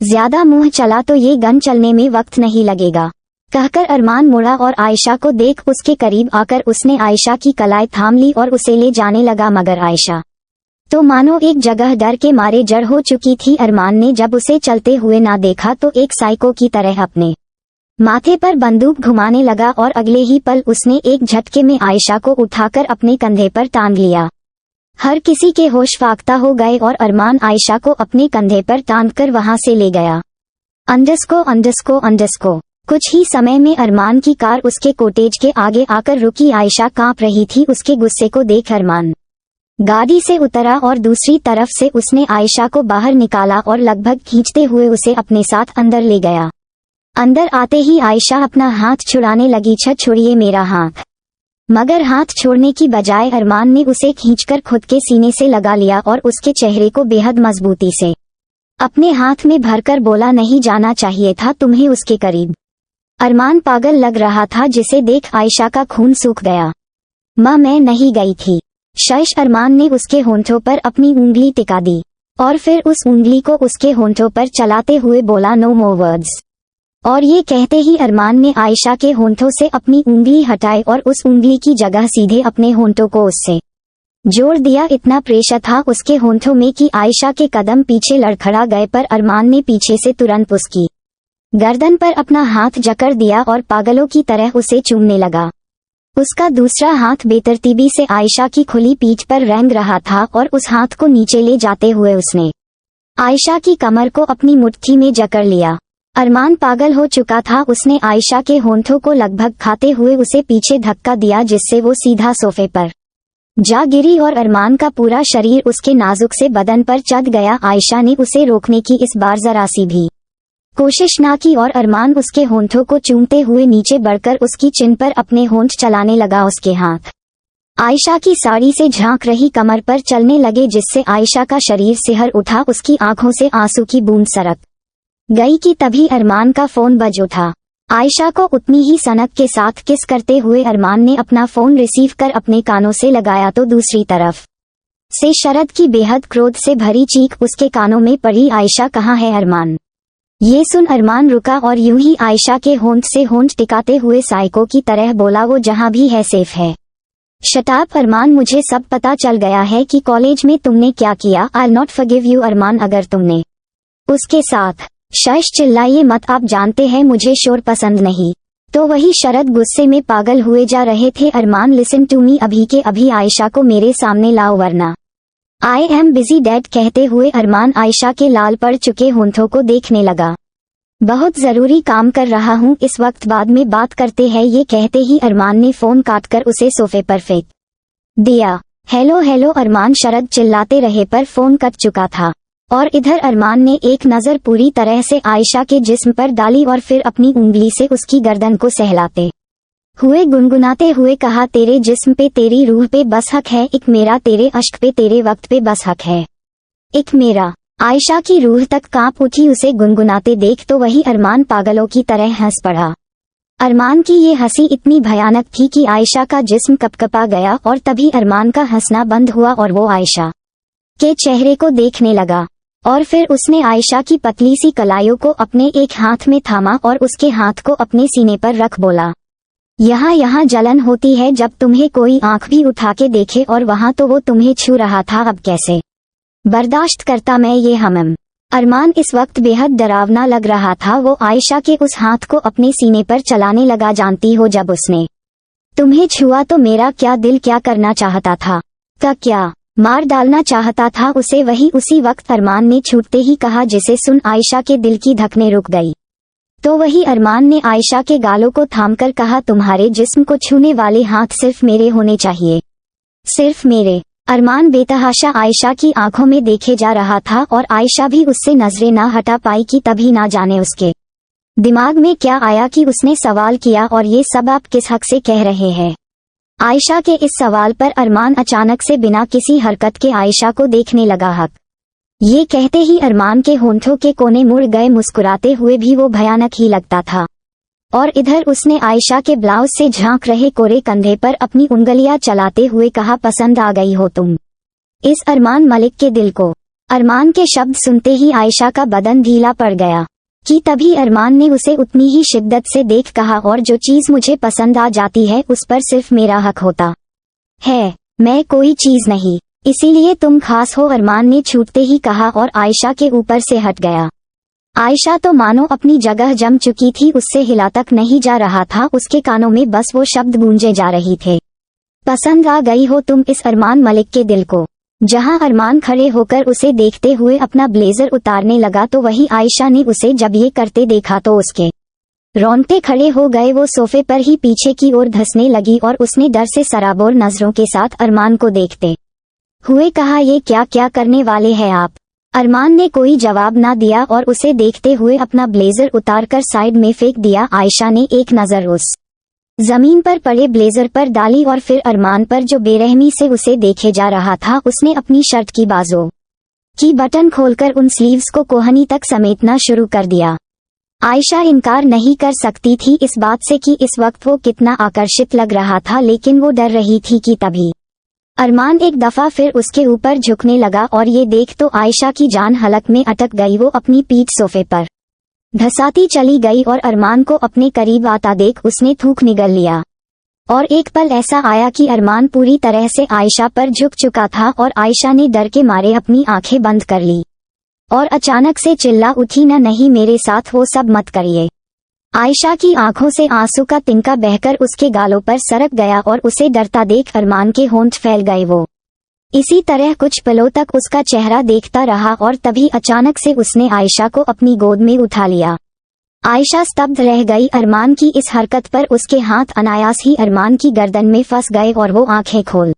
ज्यादा मुंह चला तो ये गन चलने में वक्त नहीं लगेगा। कहकर अरमान मुड़ा और आयशा को देख उसके करीब आकर उसने आयशा की कलाई थाम ली और उसे ले जाने लगा। मगर आयशा तो मानो एक जगह डर के मारे जड़ हो चुकी थी। अरमान ने जब उसे चलते हुए ना देखा तो एक साइको की तरह अपने माथे पर बंदूक घुमाने लगा और अगले ही पल उसने एक झटके में आयशा को उठाकर अपने कंधे पर टांग लिया। हर किसी के होश फाख्ता हो गए और अरमान आयशा को अपने कंधे पर टांगकर वहां से ले गया। अंडस्को। कुछ ही समय में अरमान की कार उसके कोटेज के आगे आकर रुकी। आयशा कांप रही थी। उसके गुस्से को देख अरमान गाड़ी से उतरा और दूसरी तरफ से उसने आयशा को बाहर निकाला और लगभग खींचते हुए उसे अपने साथ अंदर ले गया। अंदर आते ही आयशा अपना हाथ छुड़ाने लगी। छोड़िए मेरा हाथ। मगर हाथ छोड़ने की बजाय अरमान ने उसे खींचकर खुद के सीने से लगा लिया और उसके चेहरे को बेहद मजबूती से अपने हाथ में भरकर बोला, नहीं जाना चाहिए था तुम्हें उसके करीब। अरमान पागल लग रहा था जिसे देख आयशा का खून सूख गया। मैं नहीं गई थी। शश। अरमान ने उसके होंठों पर अपनी उंगली टिका दी और फिर उस उंगली को उसके होंठों पर चलाते हुए बोला, नो मोर वर्ड्स। और ये कहते ही अरमान ने आयशा के होंठों से अपनी उंगली हटाई और उस उंगली की जगह सीधे अपने होंठों को उससे जोड़ दिया। इतना प्रेशर था उसके होंठों में कि आयशा के कदम पीछे लड़खड़ा गए, पर अरमान ने पीछे से तुरंत उसकी गर्दन पर अपना हाथ जकड़ दिया और पागलों की तरह उसे चूमने लगा। उसका दूसरा हाथ बेतरतीबी से आयशा की खुली पीठ पर रेंग रहा था और उस हाथ को नीचे ले जाते हुए उसने आयशा की कमर को अपनी मुट्ठी में जकड़ लिया। अरमान पागल हो चुका था। उसने आयशा के होंठों को लगभग खाते हुए उसे पीछे धक्का दिया जिससे वो सीधा सोफे पर जा गिरी और अरमान का पूरा शरीर उसके नाजुक से बदन पर चढ़ गया। आयशा ने उसे रोकने की इस बार जरा सी भी कोशिश ना की और अरमान उसके होंठों को चूमते हुए नीचे बढ़कर उसकी चिन पर अपने होंठ चलाने लगा। उसके हाथ आयशा की साड़ी से झांक रही कमर पर चलने लगे जिससे आयशा का शरीर सिहर उठा। उसकी आंखों से आंसू की बूंद सरक गई कि तभी अरमान का फोन बज उठा। आयशा को उतनी ही सनक के साथ किस करते हुए अरमान ने अपना फोन रिसीव कर अपने कानों से लगाया तो दूसरी तरफ से शरद की बेहद क्रोध से भरी चीख उसके कानों में पड़ी, आयशा कहाँ है अरमान। ये सुन अरमान रुका और यूं ही आयशा के होंठ से होंठ टिकाते हुए साइको की तरह बोला, वो जहां भी है सेफ है। शट अप अरमान, मुझे सब पता चल गया है कि कॉलेज में तुमने क्या किया। I will not forgive you Arman, अगर तुमने उसके साथ। शश चिल्लाइए मत, आप जानते हैं मुझे शोर पसंद नहीं। तो वही शरद गुस्से में पागल हुए जा रहे थे। अरमान लिसन टू मी, अभी के अभी आयशा को मेरे सामने लाओ वरना आई एम बिजी डैड। कहते हुए अरमान आयशा के लाल पड़ चुके होंठों को देखने लगा। बहुत जरूरी काम कर रहा हूँ इस वक्त, बाद में बात करते हैं। ये कहते ही अरमान ने फोन काटकर उसे सोफे पर फेंक दिया। हेलो अरमान शरद चिल्लाते रहे पर फोन कट चुका था और इधर अरमान ने एक नजर पूरी तरह से आयशा के जिस्म पर डाली और फिर अपनी उंगली से उसकी गर्दन को सहलाते हुए गुनगुनाते हुए कहा, तेरे जिस्म पे तेरी रूह पे बस हक है, एक मेरा तेरे अश्क पे तेरे वक्त पे बस हक है, एक मेरा। आयशा की रूह तक कांप उठी उसे गुनगुनाते देख तो वही अरमान पागलों की तरह हंस पड़ा। अरमान की ये हंसी इतनी भयानक थी कि आयशा का जिस्म कपकपा गया और तभी अरमान का हंसना बंद हुआ और वो आयशा के चेहरे को देखने लगा और फिर उसने आयशा की पतली सी कलाइयों को अपने एक हाथ में थामा और उसके हाथ को अपने सीने पर रख बोला, यहाँ जलन होती है जब तुम्हें कोई आंख भी उठा के देखे और वहां तो वो तुम्हें छू रहा था, अब कैसे बर्दाश्त करता मैं ये हमम। अरमान इस वक्त बेहद डरावना लग रहा था। वो आयशा के उस हाथ को अपने सीने पर चलाने लगा, जानती हो जब उसने तुम्हें छुआ तो मेरा क्या दिल क्या करना चाहता था, क्या मार डालना चाहता था उसे। वही उसी वक्त अरमान ने छूटते ही कहा जिसे सुन आयशा के दिल की धड़कनें रुक गई। तो वही अरमान ने आयशा के गालों को थामकर कहा, तुम्हारे जिस्म को छूने वाले हाथ सिर्फ मेरे होने चाहिए। सिर्फ मेरे। अरमान बेतहाशा आयशा की आंखों में देखे जा रहा था और आयशा भी उससे नजरें ना हटा पाई कि तभी ना जाने उसके दिमाग में क्या आया कि उसने सवाल किया, और ये सब आप किस हक से कह रहे हैं? आयशा के इस सवाल पर अरमान अचानक से बिना किसी हरकत के आयशा को देखने लगा। हक ये कहते ही अरमान के होंठों के कोने मुड़ गए। मुस्कुराते हुए भी वो भयानक ही लगता था। और इधर उसने आयशा के ब्लाउज से झांक रहे कोरे कंधे पर अपनी उंगलियां चलाते हुए कहा, पसंद आ गई हो तुम इस अरमान मलिक के दिल को। अरमान के शब्द सुनते ही आयशा का बदन ढीला पड़ गया कि तभी अरमान ने उसे उतनी ही शिद्दत से देख कहा, और जो चीज मुझे पसंद आ जाती है उस पर सिर्फ मेरा हक होता है, मैं कोई चीज नहीं, इसीलिए तुम खास हो। अरमान ने छूटते ही कहा और आयशा के ऊपर से हट गया। आयशा तो मानो अपनी जगह जम चुकी थी, उससे हिला तक नहीं जा रहा था। उसके कानों में बस वो शब्द गूंजे जा रही थे, पसंद आ गई हो तुम इस अरमान मलिक के दिल को। जहां अरमान खड़े होकर उसे देखते हुए अपना ब्लेजर उतारने लगा, तो वही आयशा ने उसे जब ये करते देखा तो उसके रोंगटे खड़े हो गए। वो सोफे पर ही पीछे की ओर धंसने लगी और उसने डर से सराबोर नजरों के साथ अरमान को देखते हुए कहा, ये क्या क्या करने वाले हैं आप? अरमान ने कोई जवाब ना दिया और उसे देखते हुए अपना ब्लेजर उतारकर साइड में फेंक दिया। आयशा ने एक नजर उस जमीन पर पड़े ब्लेजर पर डाली और फिर अरमान पर जो बेरहमी से उसे देखे जा रहा था। उसने अपनी शर्ट की बाजू की बटन खोलकर उन स्लीव्स को कोहनी तक समेटना शुरू कर दिया। आयशा इनकार नहीं कर सकती थी इस बात से कि इस वक्त वो कितना आकर्षित लग रहा था, लेकिन वो डर रही थी कि तभी अरमान एक दफा फिर उसके ऊपर झुकने लगा और ये देख तो आयशा की जान हलक में अटक गई। वो अपनी पीठ सोफे पर धसाती चली गई और अरमान को अपने करीब आता देख उसने थूक निगल लिया। और एक पल ऐसा आया कि अरमान पूरी तरह से आयशा पर झुक चुका था और आयशा ने डर के मारे अपनी आंखें बंद कर ली और अचानक से चिल्ला उठी, न नहीं, मेरे साथ वो सब मत करिए। आयशा की आंखों से आंसू का तिनका बहकर उसके गालों पर सरक गया और उसे डरता देख अरमान के होंठ फैल गए। वो इसी तरह कुछ पलों तक उसका चेहरा देखता रहा और तभी अचानक से उसने आयशा को अपनी गोद में उठा लिया। आयशा स्तब्ध रह गई। अरमान की इस हरकत पर उसके हाथ अनायास ही अरमान की गर्दन में फंस गए और वो आंखें खोल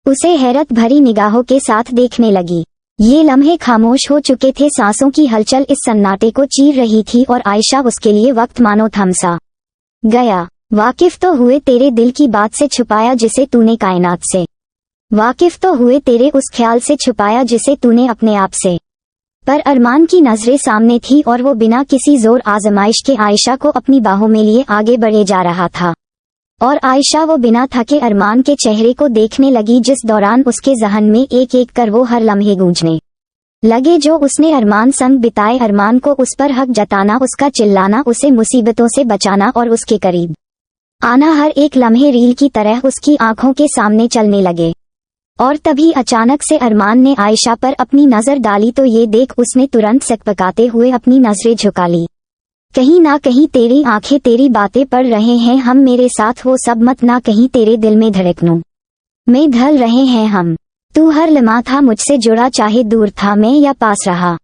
उसे हैरत भरी निगाहों के साथ देखने लगी। ये लम्हे खामोश हो चुके थे, सांसों की हलचल इस सन्नाटे को चीर रही थी और आयशा उसके लिए वक्त मानो थम सा गया। वाकिफ तो हुए तेरे दिल की बात से छुपाया जिसे तूने कायनात से, वाकिफ तो हुए तेरे उस ख्याल से छुपाया जिसे तूने अपने आप से। पर अरमान की नजरें सामने थी और वो बिना किसी जोर आजमाइश के आयशा को अपनी बाहों में लिए आगे बढ़े जा रहा था। और आयशा वो बिना थके अरमान के चेहरे को देखने लगी, जिस दौरान उसके जहन में एक एक कर वो हर लम्हे गूंजने लगे जो उसने अरमान संग बिताए। अरमान को उस पर हक जताना, उसका चिल्लाना, उसे मुसीबतों से बचाना और उसके करीब आना, हर एक लम्हे रील की तरह उसकी आंखों के सामने चलने लगे। और तभी अचानक से अरमान ने आयशा पर अपनी नजर डाली तो ये देख उसने तुरंत सकपकाते हुए अपनी नजरें झुका ली। कहीं ना कहीं तेरी आंखें तेरी बातें पढ़ रहे हैं, हम मेरे साथ वो सब मत, ना कहीं तेरे दिल में धड़कनों में ढल रहे हैं हम। तू हर लम्हा था मुझसे जुड़ा, चाहे दूर था मैं या पास रहा।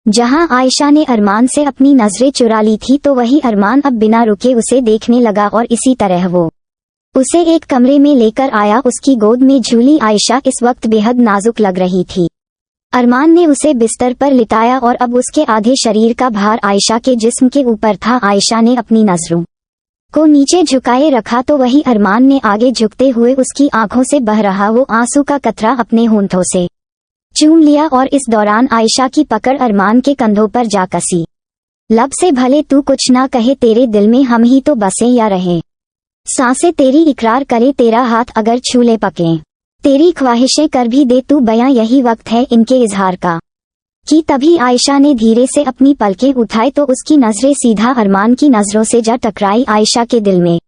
जहां आयशा ने अरमान से अपनी नजरें चुरा ली थी तो वही अरमान अब बिना रुके उसे देखने लगा और इसी तरह वो उसे एक कमरे में लेकर आया। उसकी गोद में झूली आयशा इस वक्त बेहद नाजुक लग रही थी। अरमान ने उसे बिस्तर पर लिटाया और अब उसके आधे शरीर का भार आयशा के जिस्म के ऊपर था। आयशा ने अपनी नजरों को नीचे झुकाए रखा तो वही अरमान ने आगे झुकते हुए उसकी आंखों से बह रहा वो आंसू का कतरा अपने होंठों से चूम लिया और इस दौरान आयशा की पकड़ अरमान के कंधों पर जा कसी। लब से भले तू कुछ ना कहे, तेरे दिल में हम ही तो बसे या रहे। सांसें तेरी इकरार करे, तेरा हाथ अगर छू ले पके, तेरी ख्वाहिशें कर भी दे तू बयां, यही वक्त है इनके इजहार का। कि तभी आयशा ने धीरे से अपनी पलकें उठाई तो उसकी नजरें सीधा अरमान की नजरों से जा टकराई। आयशा के दिल में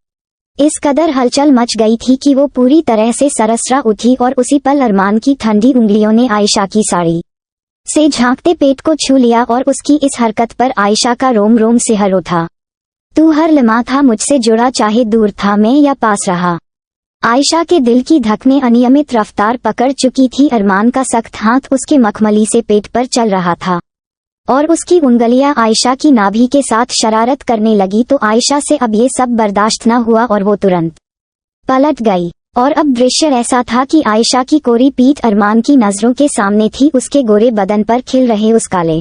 इस कदर हलचल मच गई थी कि वो पूरी तरह से सरसरा उठी और उसी पल अरमान की ठंडी उंगलियों ने आयशा की साड़ी से झांकते पेट को छू लिया और उसकी इस हरकत पर आयशा का रोम रोम सिहर उठा। तू हर लम्हा था मुझसे जुड़ा, चाहे दूर था मैं या पास रहा। आयशा के दिल की धड़कनें अनियमित रफ्तार पकड़ चुकी थी। अरमान का सख्त हाथ उसके मखमली से पेट पर चल रहा था और उसकी उंगलियां आयशा की नाभि के साथ शरारत करने लगी तो आयशा से अब ये सब बर्दाश्त न हुआ और वो तुरंत पलट गई और अब दृश्य ऐसा था कि आयशा की कोरी पीठ अरमान की नजरों के सामने थी, उसके गोरे बदन पर खिल रहे उस काले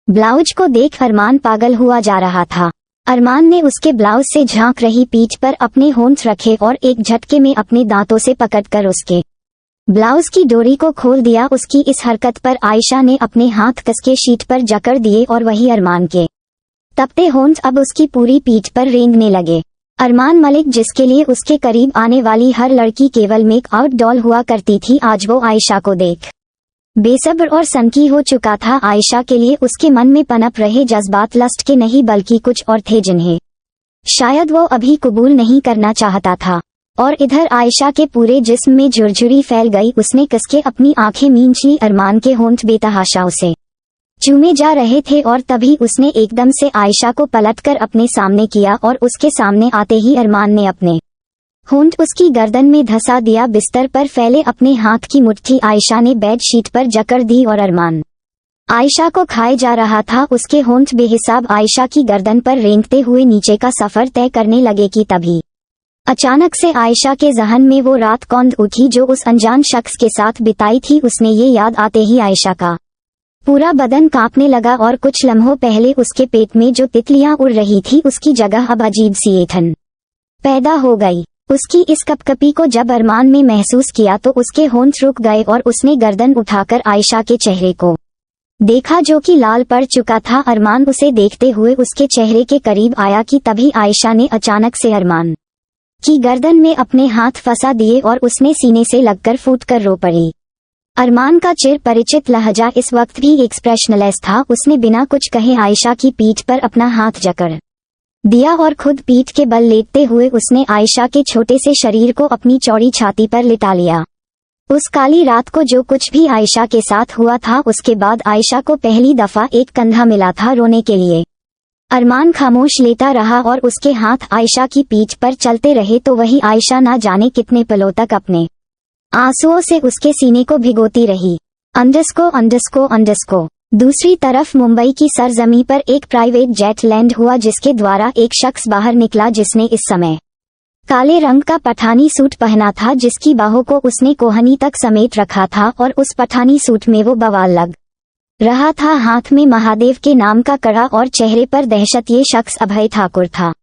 ब्लाउज को देख अरमान पागल हुआ जा रहा था। अरमान ने उसके ब्लाउज से झांक रही पीठ पर अपने होंठ रखे और एक झटके में अपने दांतों से पकड़कर उसके ब्लाउज की डोरी को खोल दिया। उसकी इस हरकत पर आयशा ने अपने हाथ कसके शीट पर जकड़ दिए और वही अरमान के तपते होंठ अब उसकी पूरी पीठ पर रेंगने लगे। अरमान मलिक, जिसके लिए उसके करीब आने वाली हर लड़की केवल मेकआउट डॉल हुआ करती थी, आज वो आयशा को देख बेसब्र और सनकी हो चुका था। आयशा के लिए उसके मन में पनप रहे जज्बात लस्ट के नहीं बल्कि कुछ और थे जिन्हें शायद वो अभी कबूल नहीं करना चाहता था। और इधर आयशा के पूरे जिस्म में झुरझुरी फैल गई। उसने कसके अपनी आंखें मींच ली। अरमान के होंठ बेतहाशा उसे चूमे जा रहे थे और तभी उसने एकदम से आयशा को पलटकर अपने सामने किया और उसके सामने आते ही अरमान ने अपने होंठ उसकी गर्दन में धंसा दिया। बिस्तर पर फैले अपने हाथ की मुट्ठी आयशा ने बेड शीट पर जकड़ दी और अरमान आयशा को खाए जा रहा था। उसके होंठ बेहिसाब आयशा की गर्दन पर रेंगते हुए नीचे का सफर तय करने लगे कि तभी अचानक से आयशा के जहन में वो रात कौंध उठी जो उस अनजान शख्स के साथ बिताई थी। उसने ये याद आते ही आयशा का पूरा बदन कांपने लगा और कुछ लम्हों पहले उसके पेट में जो तितलियां उड़ रही थी उसकी जगह अब अजीब सी ऐंठन पैदा हो गई। उसकी इस कपकपी को जब अरमान में महसूस किया तो उसके होंठ रुक गए और उसने गर्दन उठाकर आयशा के चेहरे को देखा जो कि लाल पड़ चुका था। अरमान उसे देखते हुए उसके चेहरे के करीब आया कि तभी आयशा ने अचानक से अरमान की गर्दन में अपने हाथ फंसा दिए और उसने सीने से लगकर फूटकर रो पड़ी। अरमान का चिर परिचित लहजा इस वक्त भी एक्सप्रेशनलेस था। उसने बिना कुछ कहे आयशा की पीठ पर अपना हाथ जकड़ दिया और खुद पीठ के बल लेटते हुए उसने आयशा के छोटे से शरीर को अपनी चौड़ी छाती पर लिटा लिया। उस काली रात को जो कुछ भी आयशा के साथ हुआ था उसके बाद आयशा को पहली दफा एक कंधा मिला था रोने के लिए। अरमान खामोश लेटा रहा और उसके हाथ आयशा की पीठ पर चलते रहे तो वही आयशा ना जाने कितने पलों तक अपने आंसुओं से उसके सीने को भिगोती रही। अंडस्को। दूसरी तरफ मुंबई की सरजमी पर एक प्राइवेट जेट लैंड हुआ जिसके द्वारा एक शख्स बाहर निकला जिसने इस समय काले रंग का पठानी सूट पहना था जिसकी बाहों को उसने कोहनी तक समेट रखा था और उस पठानी सूट में वो बवाल लग रहा था। हाथ में महादेव के नाम का कड़ा और चेहरे पर दहशत। ये शख्स अभय ठाकुर था।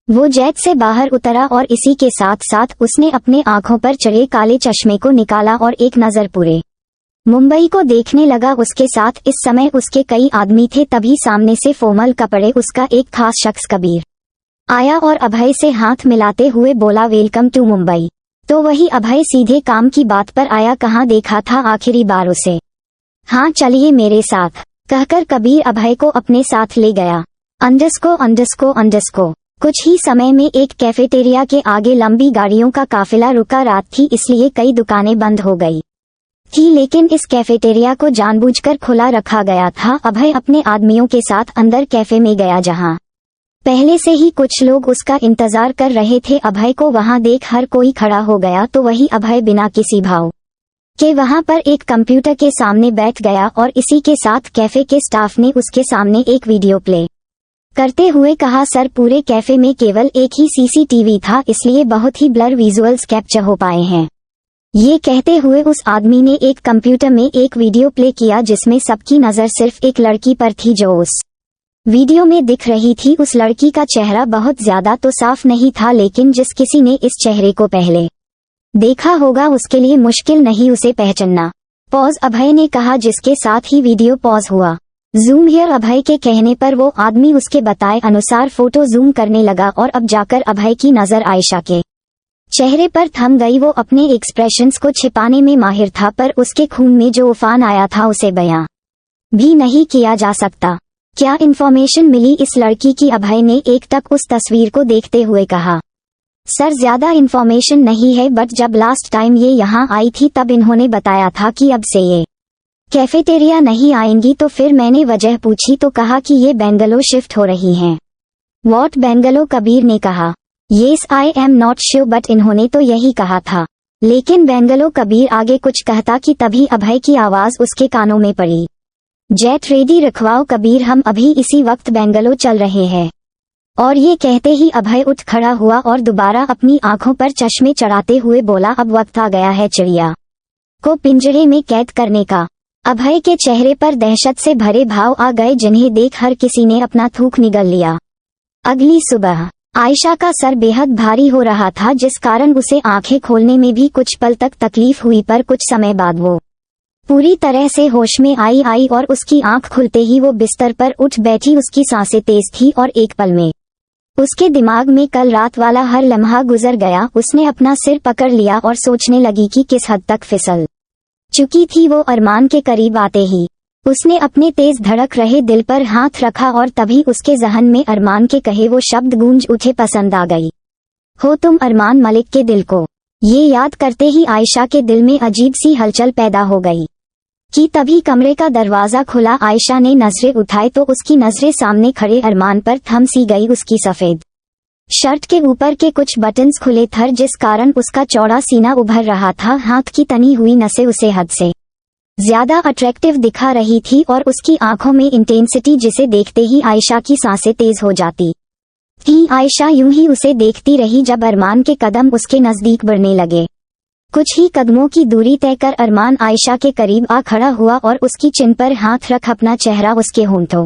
वो जेट से बाहर उतरा और इसी के साथ साथ उसने अपने आंखों पर चढ़े काले चश्मे को निकाला और एक नजर पूरे मुंबई को देखने लगा। उसके साथ इस समय उसके कई आदमी थे। तभी सामने से फॉर्मल कपड़े उसका एक खास शख्स कबीर आया और अभय से हाथ मिलाते हुए बोला, वेलकम टू मुंबई। तो वही अभय सीधे काम की बात पर आया। कहाँ देखा था आखिरी बार उसे? हाँ चलिए मेरे साथ, कहकर कबीर अभय को अपने साथ ले गया। अंडस्को। कुछ ही समय में एक कैफेटेरिया के आगे लंबी गाड़ियों का काफिला रुका। रात थी इसलिए कई दुकानें बंद हो गई थी, लेकिन इस कैफेटेरिया को जानबूझकर खुला रखा गया था। अभय अपने आदमियों के साथ अंदर कैफे में गया जहां पहले से ही कुछ लोग उसका इंतजार कर रहे थे। अभय को वहां देख हर कोई खड़ा हो गया तो वही अभय बिना किसी भाव के वहां पर एक कंप्यूटर के सामने बैठ गया और इसी के साथ कैफे के स्टाफ ने उसके सामने एक वीडियो प्ले करते हुए कहा, सर पूरे कैफे में केवल एक ही सीसीटीवी था इसलिए बहुत ही ब्लर विजुअल्स कैप्चर हो पाए हैं। ये कहते हुए उस आदमी ने एक कंप्यूटर में एक वीडियो प्ले किया जिसमें सबकी नजर सिर्फ एक लड़की पर थी जो उस वीडियो में दिख रही थी। उस लड़की का चेहरा बहुत ज्यादा तो साफ नहीं था, लेकिन जिस किसी ने इस चेहरे को पहले देखा होगा उसके लिए मुश्किल नहीं उसे पहचानना। पॉज, अभय ने कहा जिसके साथ ही वीडियो पॉज हुआ। जूम हियर, अभय के कहने पर वो आदमी उसके बताए अनुसार फोटो जूम करने लगा और अब जाकर अभय की नजर आयशा के चेहरे पर थम गई। वो अपने एक्सप्रेशंस को छिपाने में माहिर था पर उसके खून में जो उफान आया था उसे बयां भी नहीं किया जा सकता। क्या इन्फॉर्मेशन मिली इस लड़की की? अभय ने एकटक उस तस्वीर को देखते हुए कहा, सर ज्यादा इन्फॉर्मेशन नहीं है, बट जब लास्ट टाइम ये यहाँ आई थी तब इन्होंने बताया था कि अब से ये कैफेटेरिया नहीं आएंगी, तो फिर मैंने वजह पूछी तो कहा कि ये बेंगलो शिफ्ट हो रही हैं। What bungalow? कबीर ने कहा। Yes I am not sure, but इन्होंने तो यही कहा था। लेकिन बेंगलो, कबीर आगे कुछ कहता कि तभी अभय की आवाज उसके कानों में पड़ी। जेट रेडी रखवाओ कबीर, हम अभी इसी वक्त बेंगलो चल रहे हैं। और ये कहते ही अभय उठ खड़ा हुआ और दोबारा अपनी आंखों पर चश्मे चढ़ाते हुए बोला, अब वक्त आ गया है चिड़िया को पिंजरे में कैद करने का। अभय के चेहरे पर दहशत से भरे भाव आ गए, जिन्हें देख हर किसी ने अपना थूक निगल लिया। अगली सुबह आयशा का सर बेहद भारी हो रहा था, जिस कारण उसे आंखें खोलने में भी कुछ पल तक तकलीफ हुई, पर कुछ समय बाद वो पूरी तरह से होश में आई और उसकी आंख खुलते ही वो बिस्तर पर उठ बैठी। उसकी सांसें तेज थी और एक पल में उसके दिमाग में कल रात वाला हर लम्हा गुजर गया। उसने अपना सिर पकड़ लिया और सोचने लगी कि किस हद तक फिसल चुकी थी वो। अरमान के करीब आते ही उसने अपने तेज धड़क रहे दिल पर हाथ रखा और तभी उसके जहन में अरमान के कहे वो शब्द गूंज उठे, पसंद आ गई हो तुम अरमान मलिक के दिल को। ये याद करते ही आयशा के दिल में अजीब सी हलचल पैदा हो गई कि तभी कमरे का दरवाजा खुला। आयशा ने नजरें उठाई तो उसकी नजरें सामने खड़े अरमान पर थम सी गई। उसकी सफेद शर्ट के ऊपर के कुछ बटन्स खुले थे, जिस कारण उसका चौड़ा सीना उभर रहा था। हाथ की तनी हुई नसें उसे हद से ज्यादा अट्रैक्टिव दिखा रही थी और उसकी आंखों में इंटेंसिटी, जिसे देखते ही आयशा की सांसें तेज हो जाती थी। आयशा यूं ही उसे देखती रही जब अरमान के कदम उसके नजदीक बढ़ने लगे। कुछ ही कदमों की दूरी तय कर अरमान आयशा के करीब आ खड़ा हुआ और उसकी चिन पर हाथ रख अपना चेहरा उसके होंठों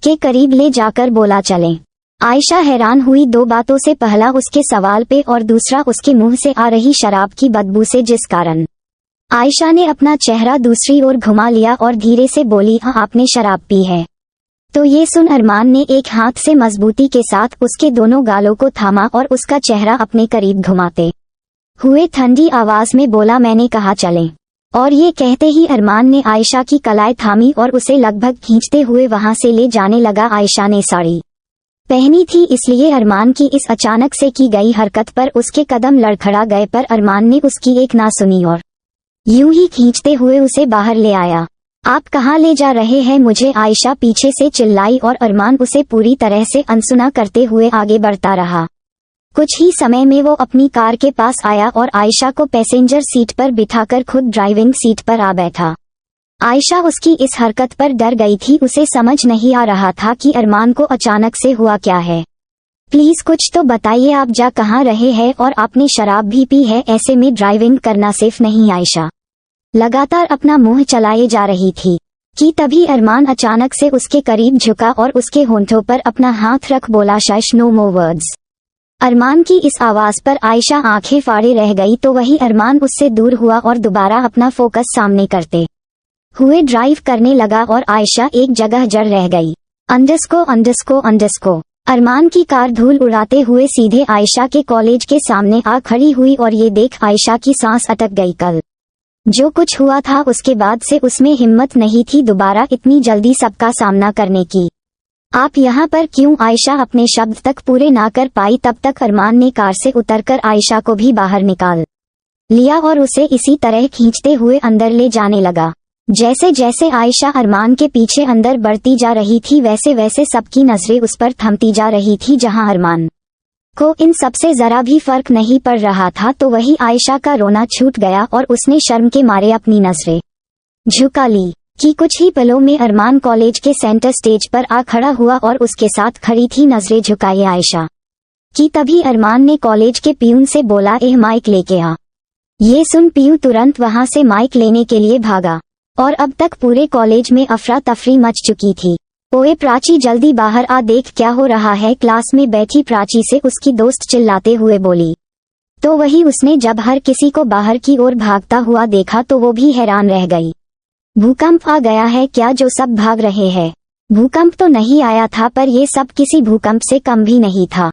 के करीब ले जाकर बोला, चलें। आयशा हैरान हुई दो बातों से, पहला उसके सवाल पे और दूसरा उसके मुंह से आ रही शराब की बदबू से, जिस कारण आयशा ने अपना चेहरा दूसरी ओर घुमा लिया और धीरे से बोली, हाँ आपने शराब पी है। तो ये सुन अरमान ने एक हाथ से मजबूती के साथ उसके दोनों गालों को थामा और उसका चेहरा अपने करीब घुमाते हुए ठंडी आवाज में बोला, मैंने कहा चलें। और ये कहते ही अरमान ने आयशा की कलाई थामी और उसे लगभग खींचते हुए वहां से ले जाने लगा। आयशा ने साड़ी पहनी थी, इसलिए अरमान की इस अचानक से की गई हरकत पर उसके कदम लड़खड़ा गए, पर अरमान ने उसकी एक ना सुनी और यूं ही खींचते हुए उसे बाहर ले आया। आप कहाँ ले जा रहे हैं मुझे? आयशा पीछे से चिल्लाई और अरमान उसे पूरी तरह से अनसुना करते हुए आगे बढ़ता रहा। कुछ ही समय में वो अपनी कार के पास आया और आयशा को पैसेंजर सीट पर बिठाकर खुद ड्राइविंग सीट पर आ बैठा। आयशा उसकी इस हरकत पर डर गई थी। उसे समझ नहीं आ रहा था कि अरमान को अचानक से हुआ क्या है। प्लीज कुछ तो बताइए, आप जा कहाँ रहे हैं और आपने शराब भी पी है? ऐसे में ड्राइविंग करना सेफ नहीं। आयशा लगातार अपना मुंह चलाए जा रही थी कि तभी अरमान अचानक से उसके करीब झुका और उसके होंठों पर अपना हाथ रख बोला, शश नो मोर वर्ड्स। अरमान की इस आवाज पर आयशा आंखें फाड़े रह गई, तो वही अरमान उससे दूर हुआ और दोबारा अपना फोकस सामने करते हुए ड्राइव करने लगा और आयशा एक जगह जड़ रह गई। अंडस्को। अरमान की कार धूल उड़ाते हुए सीधे आयशा के कॉलेज के सामने आ खड़ी हुई और ये देख आयशा की सांस अटक गई। कल जो कुछ हुआ था उसके बाद से उसमें हिम्मत नहीं थी दोबारा इतनी जल्दी सबका सामना करने की। आप यहाँ पर क्यों? आयशा अपने शब्द तक पूरे ना कर पाई, तब तक अरमान ने कार से उतरकर आयशा को भी बाहर निकाल लिया और उसे इसी तरह खींचते हुए अंदर ले जाने लगा। जैसे जैसे आयशा अरमान के पीछे अंदर बढ़ती जा रही थी, वैसे वैसे सबकी नजरें उस पर थमती जा रही थी। जहाँ अरमान को इन सबसे जरा भी फर्क नहीं पड़ रहा था, तो वही आयशा का रोना छूट गया और उसने शर्म के मारे अपनी नजरें झुका ली कि कुछ ही पलों में अरमान कॉलेज के सेंटर स्टेज पर आ खड़ा हुआ और उसके साथ खड़ी थी नजरें झुकाए आयशा कि तभी अरमान ने कॉलेज के पियून से बोला, एह माइक लेके आ। ये सुन पियून तुरंत वहां से माइक लेने के लिए भागा और अब तक पूरे कॉलेज में अफरा तफरी मच चुकी थी। ओए प्राची, जल्दी बाहर आ, देख क्या हो रहा है। क्लास में बैठी प्राची से उसकी दोस्त चिल्लाते हुए बोली। तो वही उसने जब हर किसी को बाहर की ओर भागता हुआ देखा तो वो भी हैरान रह गई। भूकंप आ गया है क्या जो सब भाग रहे हैं? भूकंप तो नहीं आया था, पर ये सब किसी भूकंप से कम भी नहीं था।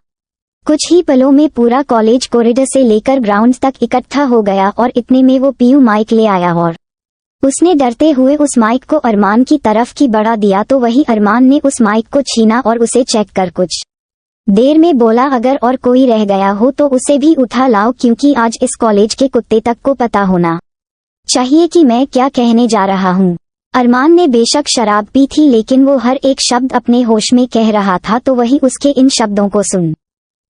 कुछ ही पलों में पूरा कॉलेज कॉरिडोर से लेकर ग्राउंड तक इकट्ठा हो गया और इतने में वो पीयू माइक ले आया और उसने डरते हुए उस माइक को अरमान की तरफ की बढ़ा दिया। तो वही अरमान ने उस माइक को छीना और उसे चेक कर कुछ देर में बोला, अगर और कोई रह गया हो तो उसे भी उठा लाओ, क्योंकि आज इस कॉलेज के कुत्ते तक को पता होना चाहिए कि मैं क्या कहने जा रहा हूँ। अरमान ने बेशक शराब पी थी, लेकिन वो हर एक शब्द अपने होश में कह रहा था। तो वही उसके इन शब्दों को सुन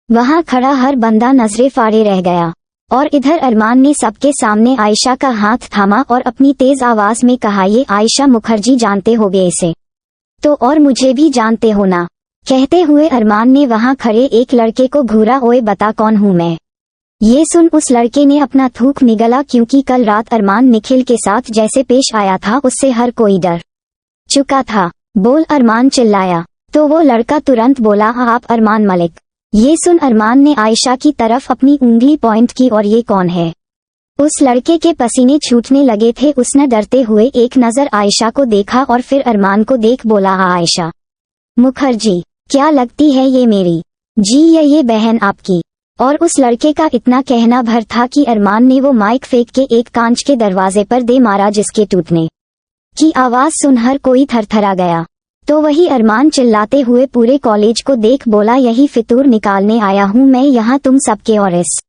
वहां खड़ा हर बंदा नजरें फाड़े रह गया और इधर अरमान ने सबके सामने आयशा का हाथ थामा और अपनी तेज आवाज में कहा, ये आयशा मुखर्जी जानते होगे इसे? तो और मुझे भी जानते हो ना? कहते हुए अरमान ने वहां खड़े एक लड़के को घूरा, ओए बता कौन हूं मैं। ये सुन उस लड़के ने अपना थूक निगला, क्योंकि कल रात अरमान निखिल के साथ जैसे पेश आया था उससे हर कोई डर चुका था। बोल, अरमान चिल्लाया तो वो लड़का तुरंत बोला, आप अरमान मलिक। ये सुन अरमान ने आयशा की तरफ अपनी उंगली पॉइंट की, और ये कौन है। उस लड़के के पसीने छूटने लगे थे। उसने डरते हुए एक नजर आयशा को देखा और फिर अरमान को देख बोला, आयशा मुखर्जी, क्या लगती है ये मेरी जी या ये बहन आपकी। और उस लड़के का इतना कहना भर था कि अरमान ने वो माइक फेंक के एक कांच के दरवाजे पर दे मारा, जिसके टूटने की आवाज सुन हर कोई थरथरा गया। तो वही अरमान चिल्लाते हुए पूरे कॉलेज को देख बोला, यही फितूर निकालने आया हूं मैं यहाँ तुम सबके और इस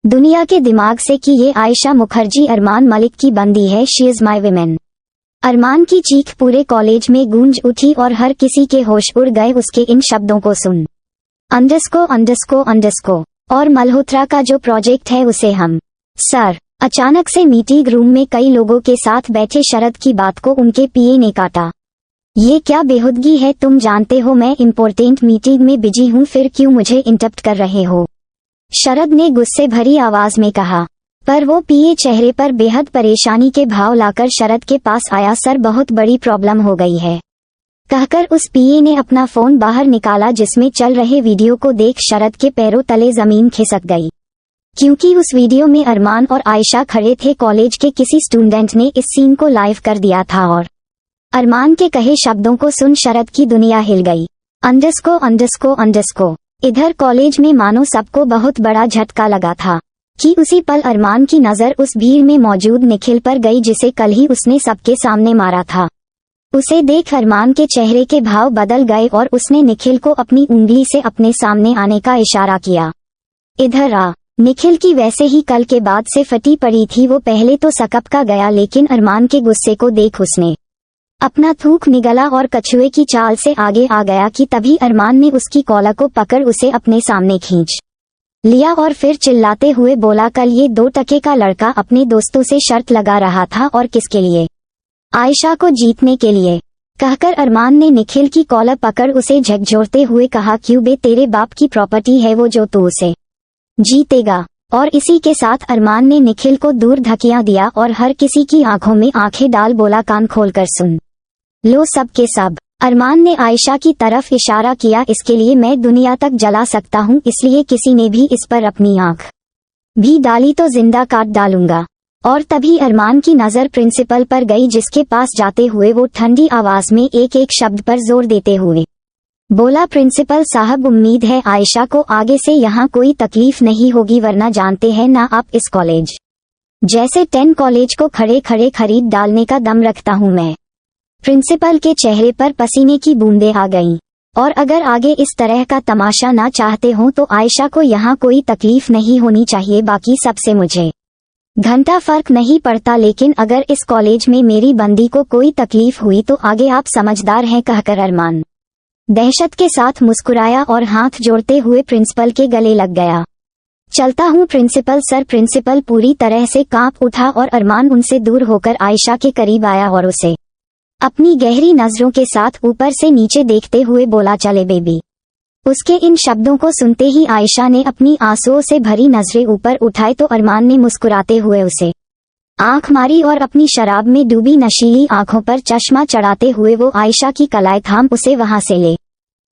दुनिया के दिमाग से कि ये आयशा मुखर्जी अरमान मलिक की बंदी है। She is my women. Arman की चीख पूरे कॉलेज में गूंज उठी और हर किसी के होश उड़ गए उसके इन शब्दों को सुन। अंडरस्को और मल्होत्रा का जो प्रोजेक्ट है उसे हम सर। अचानक से मीटिंग रूम में कई लोगों के साथ बैठे शरद की बात को उनके पीए ने काटा। ये क्या बेहुदगी है, तुम जानते हो मैं इम्पोर्टेंट मीटिंग में बिजी हूँ, फिर क्यों मुझे इंटरप्ट कर रहे हो। शरद ने गुस्से भरी आवाज में कहा। पर वो पीए चेहरे पर बेहद परेशानी के भाव लाकर शरद के पास आया। सर, बहुत बड़ी प्रॉब्लम हो गई है, कहकर उस पीए ने अपना फोन बाहर निकाला, जिसमें चल रहे वीडियो को देख शरद के पैरों तले जमीन खिसक गई, क्योंकि उस वीडियो में अरमान और आयशा खड़े थे। कॉलेज के किसी स्टूडेंट ने इस सीन को लाइव कर दिया था और अरमान के कहे शब्दों को सुन शरद की दुनिया हिल गई। अंडरस्को। इधर कॉलेज में मानो सबको बहुत बड़ा झटका लगा था कि उसी पल अरमान की नजर उस भीड़ में मौजूद निखिल पर गई, जिसे कल ही उसने सबके सामने मारा था। उसे देख अरमान के चेहरे के भाव बदल गए और उसने निखिल को अपनी उंगली से अपने सामने आने का इशारा किया। इधर आ। निखिल की वैसे ही कल के बाद से फटी पड़ी थी। वो पहले तो सकपका गया, लेकिन अरमान के गुस्से को देख उसने अपना थूक निगला और कछुए की चाल से आगे आ गया कि तभी अरमान ने उसकी कॉलर को पकड़ उसे अपने सामने खींच लिया और फिर चिल्लाते हुए बोला, कल ये 2 टके का लड़का अपने दोस्तों से शर्त लगा रहा था, और किसके लिए। आयशा को जीतने के लिए, कहकर अरमान ने निखिल की कॉलर पकड़ उसे झकझोरते हुए कहा, क्यों बे, तेरे बाप की प्रॉपर्टी है वो जो तू उसे जीतेगा। और इसी के साथ अरमान ने निखिल को दूर धकिया दिया और हर किसी की आंखों में आंखें डाल बोला, कान खोलकर सुन लो सब के सब। अरमान ने आयशा की तरफ इशारा किया, इसके लिए मैं दुनिया तक जला सकता हूँ, इसलिए किसी ने भी इस पर अपनी आंख भी डाली तो जिंदा काट डालूंगा। और तभी अरमान की नजर प्रिंसिपल पर गई, जिसके पास जाते हुए वो ठंडी आवाज में एक एक शब्द पर जोर देते हुए बोला, प्रिंसिपल साहब, उम्मीद है आयशा को आगे से यहाँ कोई तकलीफ नहीं होगी, वरना जानते हैं ना आप इस कॉलेज जैसे 10 कॉलेज को खड़े खड़े खरीद डालने का दम रखता हूँ मैं। प्रिंसिपल के चेहरे पर पसीने की बूंदें आ गईं। और अगर आगे इस तरह का तमाशा ना चाहते हो तो आयशा को यहाँ कोई तकलीफ नहीं होनी चाहिए, बाकी सबसे मुझे घंटा फर्क नहीं पड़ता, लेकिन अगर इस कॉलेज में मेरी बंदी को कोई तकलीफ हुई तो आगे आप समझदार हैं, कहकर अरमान दहशत के साथ मुस्कुराया और हाथ जोड़ते हुए प्रिंसिपल के गले लग गया। चलता हूँ प्रिंसिपल सर। प्रिंसिपल पूरी तरह से कांप उठा और अरमान उनसे दूर होकर आयशा के करीब आया और उसे अपनी गहरी नजरों के साथ ऊपर से नीचे देखते हुए बोला, चले बेबी। उसके इन शब्दों को सुनते ही आयशा ने अपनी आंसुओं से भरी नजरें ऊपर उठाई तो अरमान ने मुस्कुराते हुए उसे आंख मारी और अपनी शराब में डूबी नशीली आंखों पर चश्मा चढ़ाते हुए वो आयशा की कलाई थाम उसे वहां से ले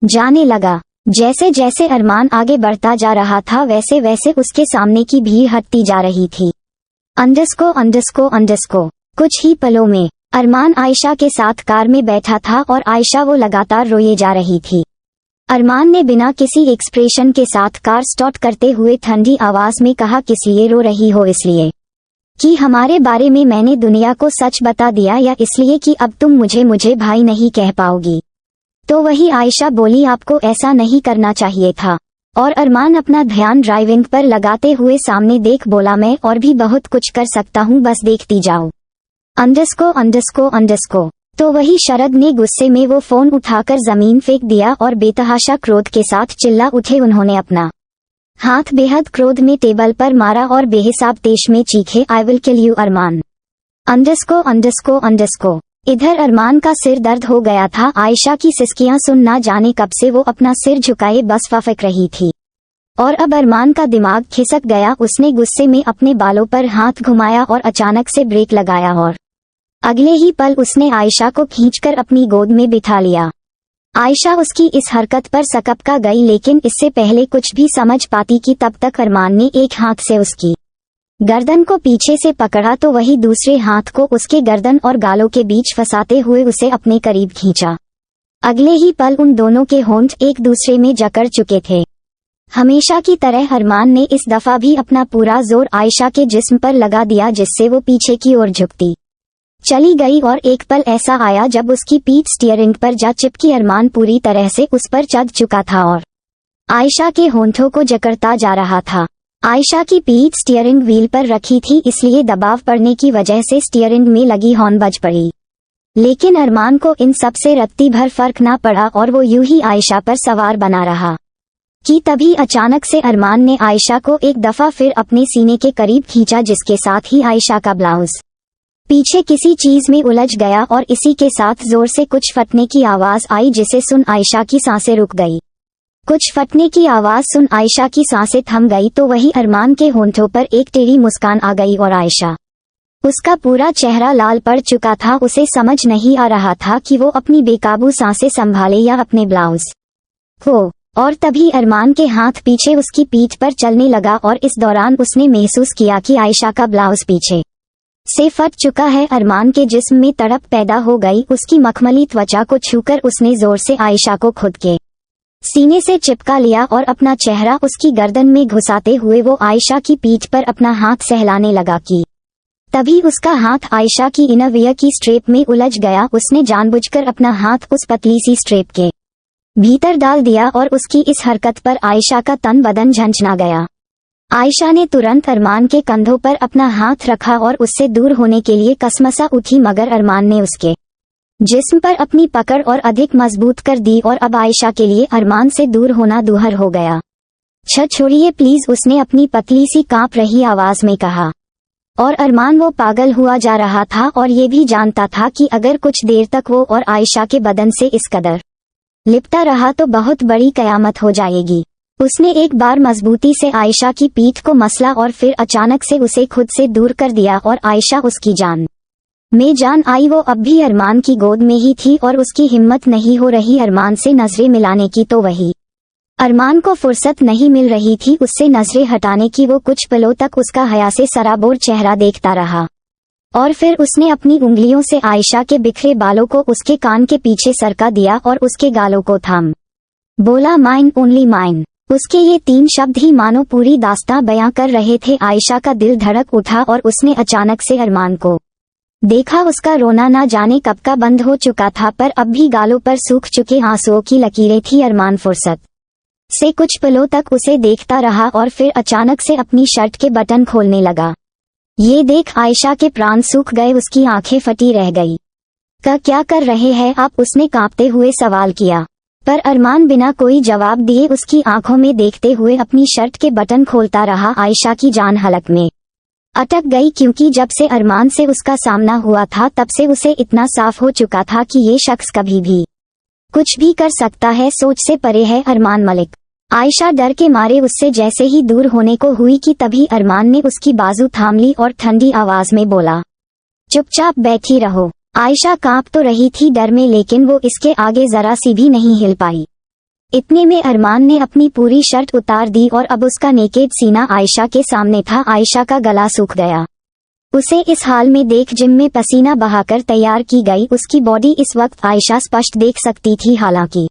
जाने लगा। जैसे जैसे अरमान आगे बढ़ता जा रहा था वैसे वैसे उसके सामने की भीड़ हटती जा रही थी। अंडरस्को। कुछ ही पलों में अरमान आयशा के साथ कार में बैठा था और आयशा वो लगातार रोए जा रही थी। अरमान ने बिना किसी एक्सप्रेशन के साथ कार स्टार्ट करते हुए ठंडी आवाज में कहा, किस लिए रो रही हो, इसलिए कि हमारे बारे में मैंने दुनिया को सच बता दिया, या इसलिए कि अब तुम मुझे भाई नहीं कह पाओगी। तो वही आयशा बोली, आपको ऐसा नहीं करना चाहिए था। और अरमान अपना ध्यान ड्राइविंग पर लगाते हुए सामने देख बोला, मैं और भी बहुत कुछ कर सकता हूँ, बस देखती जाओ। अंडरस्को। तो वही शरद ने गुस्से में वो फोन उठाकर जमीन फेंक दिया और बेतहाशा क्रोध के साथ चिल्ला उठे। उन्होंने अपना हाथ बेहद क्रोध में टेबल पर मारा और बेहिसाब तेज में चीखे, आई विल किल यू अरमान। अंडरस्को। इधर अरमान का सिर दर्द हो गया था। आयशा की सिसकियां सुन ना जाने कब से वो अपना सिर झुकाए बस फफक रही थी और अब अरमान का दिमाग खिसक गया। उसने गुस्से में अपने बालों पर हाथ घुमाया और अचानक से ब्रेक लगाया और अगले ही पल उसने आयशा को खींचकर अपनी गोद में बिठा लिया। आयशा उसकी इस हरकत पर सकपका गई, लेकिन इससे पहले कुछ भी समझ पाती कि तब तक अरमान ने एक हाथ से उसकी गर्दन को पीछे से पकड़ा तो वही दूसरे हाथ को उसके गर्दन और गालों के बीच फंसाते हुए उसे अपने करीब खींचा। अगले ही पल उन दोनों के होंठ एक दूसरे में जकड़ चुके थे। हमेशा की तरह अरमान ने इस दफा भी अपना पूरा जोर आयशा के जिस्म पर लगा दिया, जिससे वो पीछे की ओर झुकती चली गई और एक पल ऐसा आया जब उसकी पीठ स्टीयरिंग पर जा चिपकी। अरमान पूरी तरह से उस पर चढ़ चुका था और आयशा के होंठों को जकड़ता जा रहा था। आयशा की पीठ स्टीयरिंग व्हील पर रखी थी, इसलिए दबाव पड़ने की वजह से स्टीयरिंग में लगी हॉर्न बज पड़ी, लेकिन अरमान को इन सब से रत्ती भर फर्क ना पड़ा और वो यूं ही आयशा पर सवार बना रहा कि तभी अचानक से अरमान ने आयशा को एक दफा फिर अपने सीने के करीब खींचा, जिसके साथ ही आयशा का ब्लाउज पीछे किसी चीज में उलझ गया और इसी के साथ जोर से कुछ फटने की आवाज आई, जिसे सुन आयशा की सांसें रुक गई। कुछ फटने की आवाज सुन आयशा की सांसें थम गई तो वही अरमान के होंठों पर एक टेढ़ी मुस्कान आ गई और आयशा उसका पूरा चेहरा लाल पड़ चुका था। उसे समझ नहीं आ रहा था कि वो अपनी बेकाबू सांसें संभाले या अपने ब्लाउज को। और तभी अरमान के हाथ पीछे उसकी पीठ पर चलने लगा और इस दौरान उसने महसूस किया कि आयशा का ब्लाउज पीछे से फट चुका है। अरमान के जिस्म में तड़प पैदा हो गई। उसकी मखमली त्वचा को छूकर उसने जोर से आयशा को खुद के सीने से चिपका लिया और अपना चेहरा उसकी गर्दन में घुसाते हुए वो आयशा की पीठ पर अपना हाथ सहलाने लगा कि तभी उसका हाथ आयशा की इनरवियर की स्ट्रेप में उलझ गया। उसने जानबूझकर अपना हाथ उस पतली सी स्ट्रेप के भीतर डाल दिया और उसकी इस हरकत पर आयशा का तन बदन झंझना गया। आयशा ने तुरंत अरमान के कंधों पर अपना हाथ रखा और उससे दूर होने के लिए कसमसा उठी, मगर अरमान ने उसके जिस्म पर अपनी पकड़ और अधिक मजबूत कर दी और अब आयशा के लिए अरमान से दूर होना दूहर हो गया। छोड़िए प्लीज, उसने अपनी पतली सी कांप रही आवाज में कहा। और अरमान वो पागल हुआ जा रहा था और ये भी जानता था कि अगर कुछ देर तक वो और आयशा के बदन से इस कदर लिपटा रहा तो बहुत बड़ी कयामत हो जाएगी। उसने एक बार मजबूती से आयशा की पीठ को मसला और फिर अचानक से उसे खुद से दूर कर दिया और आयशा उसकी जान में जान आई। वो अब भी अरमान की गोद में ही थी और उसकी हिम्मत नहीं हो रही अरमान से नजरें मिलाने की, तो वही अरमान को फुर्सत नहीं मिल रही थी उससे नजरें हटाने की। वो कुछ पलों तक उसका हया से सराबोर चेहरा देखता रहा और फिर उसने अपनी उंगलियों से आयशा के बिखरे बालों को उसके कान के पीछे सरका दिया और उसके गालों को थाम बोला, माइन ओनली माइन। उसके ये 3 शब्द ही मानो पूरी दास्तां बयां कर रहे थे। आयशा का दिल धड़क उठा और उसने अचानक से अरमान को देखा। उसका रोना ना जाने कब का बंद हो चुका था, पर अब भी गालों पर सूख चुके आंसुओं की लकीरें थी। अरमान फुर्सत से कुछ पलों तक उसे देखता रहा और फिर अचानक से अपनी शर्ट के बटन खोलने लगा। ये देख आयशा के प्राण सूख गए, उसकी आंखें फटी रह गई। क्या कर रहे हैं आप? उसने कांपते हुए सवाल किया, पर अरमान बिना कोई जवाब दिए उसकी आंखों में देखते हुए अपनी शर्ट के बटन खोलता रहा। आयशा की जान हलक में अटक गई, क्योंकि जब से अरमान से उसका सामना हुआ था तब से उसे इतना साफ हो चुका था कि ये शख्स कभी भी कुछ भी कर सकता है, सोच से परे है अरमान मलिक। आयशा डर के मारे उससे जैसे ही दूर होने को हुई कि तभी अरमान ने उसकी बाजू थाम ली और ठंडी आवाज में बोला, चुपचाप बैठी रहो। आयशा कांप तो रही थी डर में, लेकिन वो इसके आगे जरा सी भी नहीं हिल पाई। इतने में अरमान ने अपनी पूरी शर्ट उतार दी और अब उसका नेकेड सीना आयशा के सामने था। आयशा का गला सूख गया। उसे इस हाल में देख जिम में पसीना बहाकर तैयार की गई उसकी बॉडी इस वक्त आयशा स्पष्ट देख सकती थी। हालांकि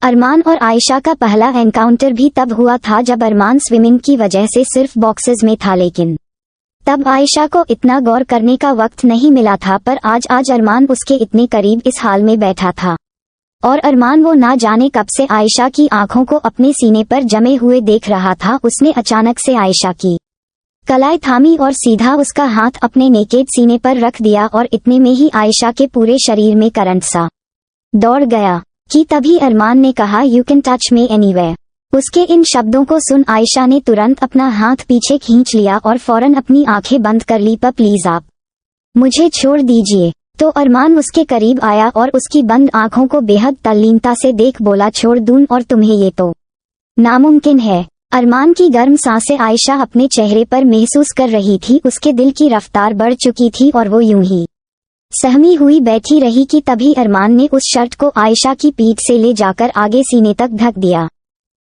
अरमान और आयशा का पहला एनकाउंटर भी तब हुआ था जब अरमान स्विमिंग की वजह से सिर्फ बॉक्सेस में था, लेकिन तब आयशा को इतना गौर करने का वक्त नहीं मिला था। पर आज अरमान उसके इतने करीब इस हाल में बैठा था और अरमान वो ना जाने कब से आयशा की आंखों को अपने सीने पर जमे हुए देख रहा था। उसने अचानक से आयशा की कलाई थामी और सीधा उसका हाथ अपने नेकेड सीने पर रख दिया और इतने में ही आयशा के पूरे शरीर में करंट सा दौड़ गया कि तभी अरमान ने कहा, you can touch me anywhere. उसके इन शब्दों को सुन आयशा ने तुरंत अपना हाथ पीछे खींच लिया और फौरन अपनी आंखें बंद कर ली। पर प्लीज आप मुझे छोड़ दीजिए। तो अरमान उसके करीब आया और उसकी बंद आंखों को बेहद तल्लीनता से देख बोला, छोड़ दूं और तुम्हें ये तो नामुमकिन है। अरमान की गर्म सांसें आयशा अपने चेहरे पर महसूस कर रही थी। उसके दिल की रफ्तार बढ़ चुकी थी और वो यूं ही सहमी हुई बैठी रही कि तभी अरमान ने उस शर्ट को आयशा की पीठ से ले जाकर आगे सीने तक ढक दिया।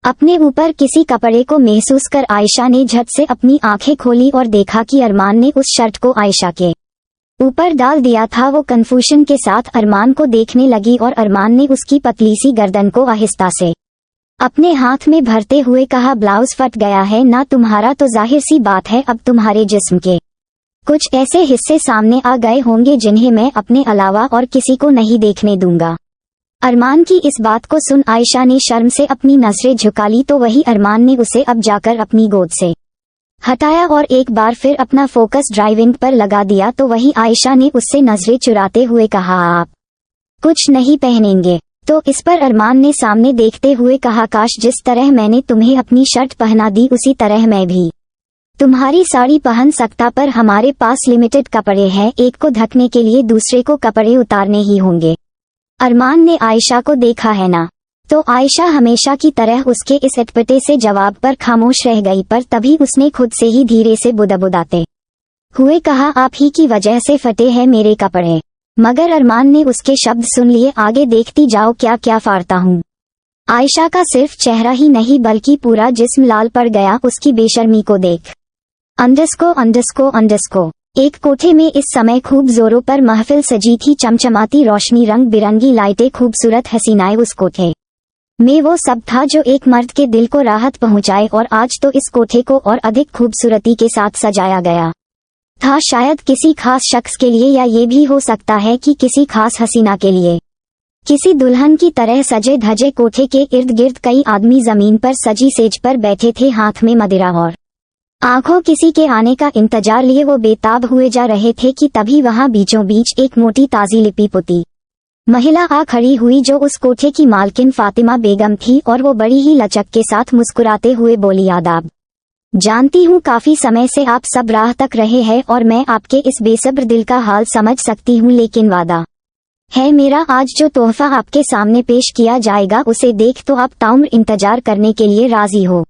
अपने ऊपर किसी कपड़े को महसूस कर आयशा ने झट से अपनी आंखें खोली और देखा कि अरमान ने उस शर्ट को आयशा के ऊपर डाल दिया था। वो कन्फ्यूजन के साथ अरमान को देखने लगी और अरमान ने उसकी पतली सी गर्दन को आहिस्ता से अपने हाथ में भरते हुए कहा, ब्लाउज फट गया है ना तुम्हारा, तो जाहिर सी बात है अब तुम्हारे जिस्म के कुछ ऐसे हिस्से सामने आ गए होंगे जिन्हें मैं अपने अलावा और किसी को नहीं देखने दूंगा। अरमान की इस बात को सुन आयशा ने शर्म से अपनी नजरें झुका ली, तो वही अरमान ने उसे अब जाकर अपनी गोद से हटाया और एक बार फिर अपना फोकस ड्राइविंग पर लगा दिया। तो वही आयशा ने उससे नजरें चुराते हुए कहा, आप कुछ नहीं पहनेंगे? तो इस पर अरमान ने सामने देखते हुए कहा, काश जिस तरह मैंने तुम्हें अपनी शर्ट पहना दी उसी तरह मैं भी तुम्हारी साड़ी पहन सकता, पर हमारे पास लिमिटेड कपड़े हैं, एक को ढकने के लिए दूसरे को कपड़े उतारने ही होंगे। अरमान ने आयशा को देखा है ना? तो आयशा हमेशा की तरह उसके इस अटपटे से जवाब पर खामोश रह गई, पर तभी उसने खुद से ही धीरे से बुदबुदाते हुए कहा, आप ही की वजह से फटे हैं मेरे कपड़े। मगर अरमान ने उसके शब्द सुन लिए, आगे देखती जाओ क्या क्या फाड़ता हूँ। आयशा का सिर्फ चेहरा ही नहीं बल्कि पूरा जिस्म लाल पड़ गया उसकी बेशर्मी को देख। अंडस्को एक कोठे में इस समय खूब जोरों पर महफिल सजी थी। चमचमाती रोशनी, रंग बिरंगी लाइटें, खूबसूरत हसीनाएं, उस कोठे में वो सब था जो एक मर्द के दिल को राहत पहुंचाए। और आज तो इस कोठे को और अधिक खूबसूरती के साथ सजाया गया था, शायद किसी खास शख्स के लिए, या ये भी हो सकता है कि किसी खास हसीना के लिए। किसी दुल्हन की तरह सजे धजे कोठे के इर्द गिर्द कई आदमी जमीन पर सजी सेज पर बैठे थे, हाथ में मदिरा और आंखों किसी के आने का इंतजार लिए वो बेताब हुए जा रहे थे कि तभी वहां बीचों बीच एक मोटी ताजी लिपी पुती महिला आ खड़ी हुई, जो उस कोठे की मालकिन फातिमा बेगम थी। और वो बड़ी ही लचक के साथ मुस्कुराते हुए बोली, आदाब। जानती हूँ काफी समय से आप सब राह तक रहे हैं और मैं आपके इस बेसब्र दिल का हाल समझ सकती हूँ, लेकिन वादा है मेरा आज जो तोहफा आपके सामने पेश किया जाएगा उसे देख तो आप ताउम्र इंतजार करने के लिए राजी हो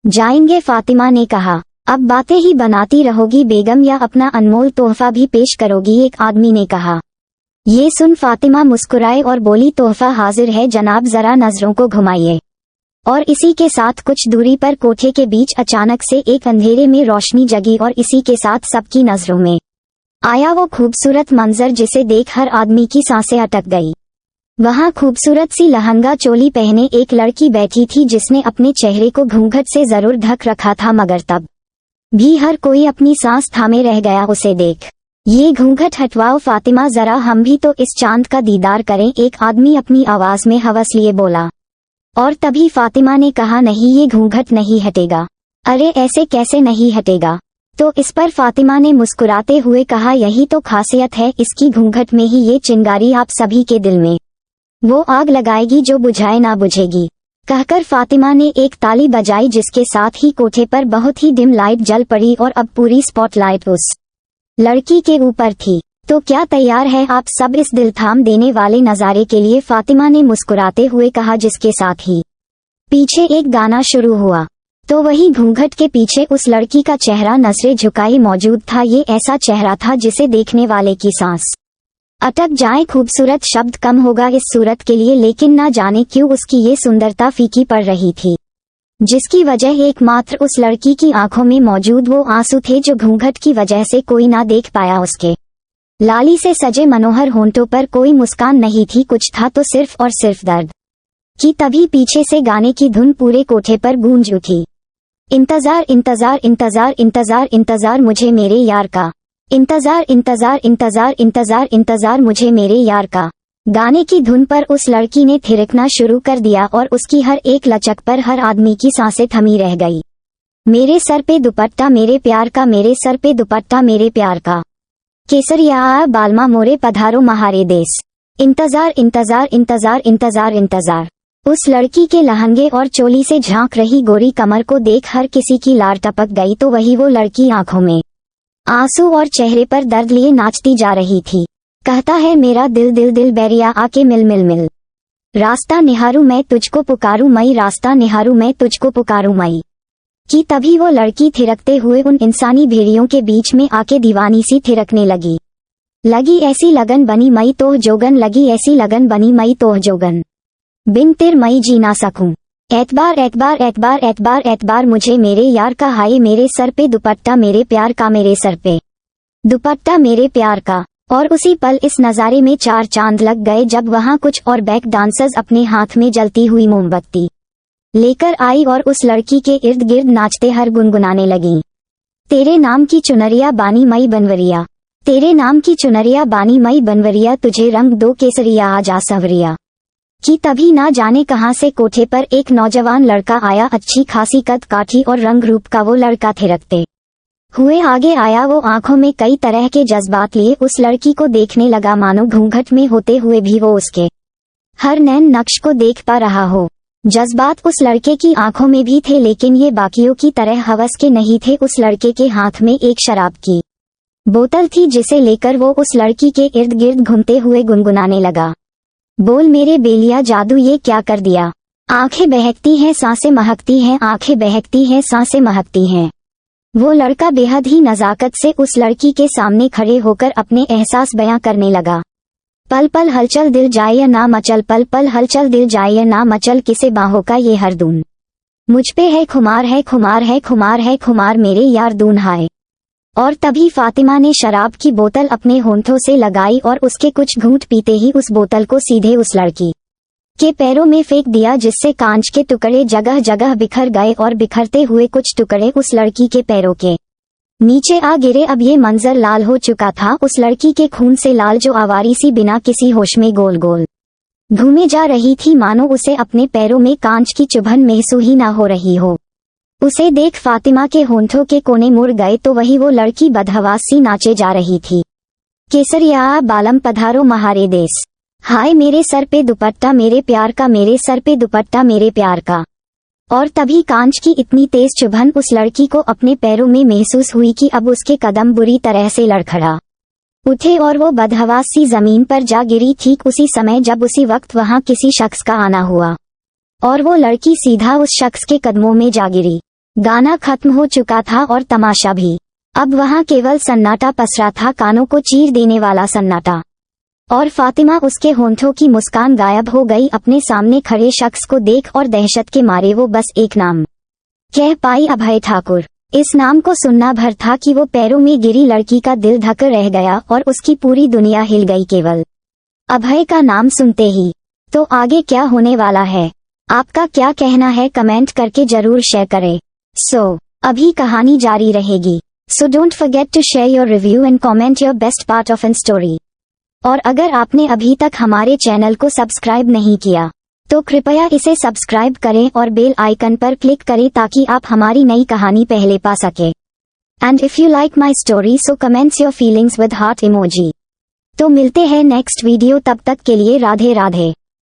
जाएंगे। फातिमा ने कहा, अब बातें ही बनाती रहोगी बेगम, या अपना अनमोल तोहफा भी पेश करोगी? एक आदमी ने कहा। ये सुन फातिमा मुस्कुराए और बोली, तोहफा हाजिर है जनाब, जरा नजरों को घुमाइए। और इसी के साथ कुछ दूरी पर कोठे के बीच अचानक से एक अंधेरे में रोशनी जगी और इसी के साथ सबकी नजरों में आया वो खूबसूरत मंजर जिसे देख हर आदमी की सांसें अटक गई। वहां खूबसूरत सी लहंगा चोली पहने एक लड़की बैठी थी जिसने अपने चेहरे को घूंघट से जरूर ढक रखा था, मगर तब भी हर कोई अपनी सांस थामे रह गया उसे देख। ये घूंघट हटवाओ फातिमा, जरा हम भी तो इस चांद का दीदार करें, एक आदमी अपनी आवाज में हवस लिए बोला। और तभी फातिमा ने कहा, नहीं ये घूंघट नहीं हटेगा। अरे ऐसे कैसे नहीं हटेगा? तो इस पर फातिमा ने मुस्कुराते हुए कहा, यही तो खासियत है इसकी, घूंघट में ही ये चिंगारी आप सभी के दिल में वो आग लगाएगी जो बुझाए ना बुझेगी। कहकर फातिमा ने एक ताली बजाई जिसके साथ ही कोठे पर बहुत ही डिम लाइट जल पड़ी और अब पूरी स्पॉटलाइट उस लड़की के ऊपर थी। तो क्या तैयार है आप सब इस दिल थाम देने वाले नजारे के लिए? फातिमा ने मुस्कुराते हुए कहा, जिसके साथ ही पीछे एक गाना शुरू हुआ। तो वही घूंघट के पीछे उस लड़की का चेहरा नजरें झुकाए मौजूद था। ये ऐसा चेहरा था जिसे देखने वाले की सांस अटक जाए। खूबसूरत शब्द कम होगा इस सूरत के लिए, लेकिन ना जाने क्यों उसकी ये सुंदरता फीकी पड़ रही थी, जिसकी वजह एकमात्र उस लड़की की आंखों में मौजूद वो आंसू थे जो घूंघट की वजह से कोई ना देख पाया। उसके लाली से सजे मनोहर होंठों पर कोई मुस्कान नहीं थी, कुछ था तो सिर्फ और सिर्फ दर्द कि तभी पीछे से गाने की धुन पूरे कोठे पर गूंज उठी। इंतजार इंतजार इंतजार इंतजार इंतजार मुझे मेरे यार का, इंतजार इंतजार इंतजार इंतजार इंतजार मुझे मेरे यार का। गाने की धुन पर उस लड़की ने थिरकना शुरू कर दिया और उसकी हर एक लचक पर हर आदमी की सांसें थमी रह गई। मेरे सर पे दुपट्टा मेरे प्यार का, मेरे सर पे दुपट्टा मेरे प्यार का, केसरिया बालमा मोरे पधारो महारे देश। इंतजार इंतजार इंतजार इंतजार इंतजार। उस लड़की के लहंगे और चोली से झांक रही गोरी कमर को देख हर किसी की लार टपक गई। तो वही वो लड़की आंखों में आंसू और चेहरे पर दर्द लिए नाचती जा रही थी। कहता है मेरा दिल दिल दिल बैरिया आके मिल मिल मिल। रास्ता निहारूं मैं तुझको पुकारूं मई, रास्ता निहारूं मैं तुझको पुकारूं मई। कि तभी वो लड़की थिरकते हुए उन इंसानी भेड़ियों के बीच में आके दीवानी सी थिरकने लगी। लगी ऐसी लगन बनी मई तोह जोगन, लगी ऐसी लगन बनी मई तोह जोगन। बिन तेर मई जी ना सकूं। एतबार एतबार एतबार एतबार एतबार मुझे मेरे यार का, हाय मेरे सर पे दुपट्टा मेरे प्यार का, मेरे सर पे दुपट्टा मेरे प्यार का। और उसी पल इस नज़ारे में 4 चांद लग गए जब वहां कुछ और बैक डांसर्स अपने हाथ में जलती हुई मोमबत्ती लेकर आई और उस लड़की के इर्द गिर्द नाचते हर गुनगुनाने लगी। तेरे नाम की चुनरिया बानी मई बनवरिया, तेरे नाम की चुनरिया बानी मई बनवरिया, तुझे रंग दो केसरिया आजा सवरिया। कि तभी ना जाने कहां से कोठे पर एक नौजवान लड़का आया। अच्छी खासी कद काठी और रंग रूप का वो लड़का थिरकते हुए आगे आया। वो आंखों में कई तरह के जज्बात लिए उस लड़की को देखने लगा, मानो घूंघट में होते हुए भी वो उसके हर नैन नक्श को देख पा रहा हो। जज्बात उस लड़के की आंखों में भी थे, लेकिन ये बाकियों की तरह हवस के नहीं थे। उस लड़के के हाथ में एक शराब की बोतल थी जिसे लेकर वो उस लड़की के इर्द गिर्द घूमते हुए गुनगुनाने लगा, बोल मेरे बेलिया जादू ये क्या कर दिया। आंखें बहकती हैं सांसें महकती हैं, आंखें बहकती हैं सांसें महकती हैं। वो लड़का बेहद ही नजाकत से उस लड़की के सामने खड़े होकर अपने एहसास बयां करने लगा। पल पल हलचल दिल जाए या ना मचल, पल पल हलचल दिल जाए या ना मचल, किसे बाहों का ये हरदून मुझ पे है खुमार है खुमार है खुमार है खुमार मेरे यार दून हाय। और तभी फातिमा ने शराब की बोतल अपने होंठों से लगाई और उसके कुछ घूंट पीते ही उस बोतल को सीधे उस लड़की के पैरों में फेंक दिया, जिससे कांच के टुकड़े जगह जगह बिखर गए और बिखरते हुए कुछ टुकड़े उस लड़की के पैरों के नीचे आ गिरे। अब ये मंजर लाल हो चुका था, उस लड़की के खून से लाल, जो आवारी सी बिना किसी होश में गोल गोल घूमे जा रही थी, मानो उसे अपने पैरों में कांच की चुभन महसूस ही ना हो रही हो। उसे देख फातिमा के होंठों के कोने मुड़ गए तो वही वो लड़की बदहवास सी नाचे जा रही थी। केसरिया बालम पधारो महारे देश, हाय मेरे सर पे दुपट्टा मेरे प्यार का, मेरे सर पे दुपट्टा मेरे प्यार का। और तभी कांच की इतनी तेज चुभन उस लड़की को अपने पैरों में महसूस हुई कि अब उसके कदम बुरी तरह से लड़खड़ा उठे और वो बदहवास सी जमीन पर जा गिरी। ठीक उसी समय जब उसी वक्त वहां किसी शख्स का आना हुआ और वो लड़की सीधा उस शख्स के कदमों में जा गिरी। गाना खत्म हो चुका था और तमाशा भी। अब वहां केवल सन्नाटा पसरा था, कानों को चीर देने वाला सन्नाटा। और फातिमा उसके होंठों की मुस्कान गायब हो गई अपने सामने खड़े शख्स को देख, और दहशत के मारे वो बस एक नाम कह पाई, अभय ठाकुर। इस नाम को सुनना भर था कि वो पैरों में गिरी लड़की का दिल धक रह गया और उसकी पूरी दुनिया हिल गई केवल अभय का नाम सुनते ही। तो आगे क्या होने वाला है, आपका क्या कहना है, कमेंट करके जरूर शेयर करें। अभी कहानी जारी रहेगी। So don't forget to share your review and comment your best part of an story. और अगर आपने अभी तक हमारे चैनल को सब्सक्राइब नहीं किया तो कृपया इसे सब्सक्राइब करें और बेल आइकन पर क्लिक करें ताकि आप हमारी नई कहानी पहले पा सके। And if you like my story so comments your feelings with heart emoji. तो मिलते हैं नेक्स्ट वीडियो, तब तक के लिए राधे राधे।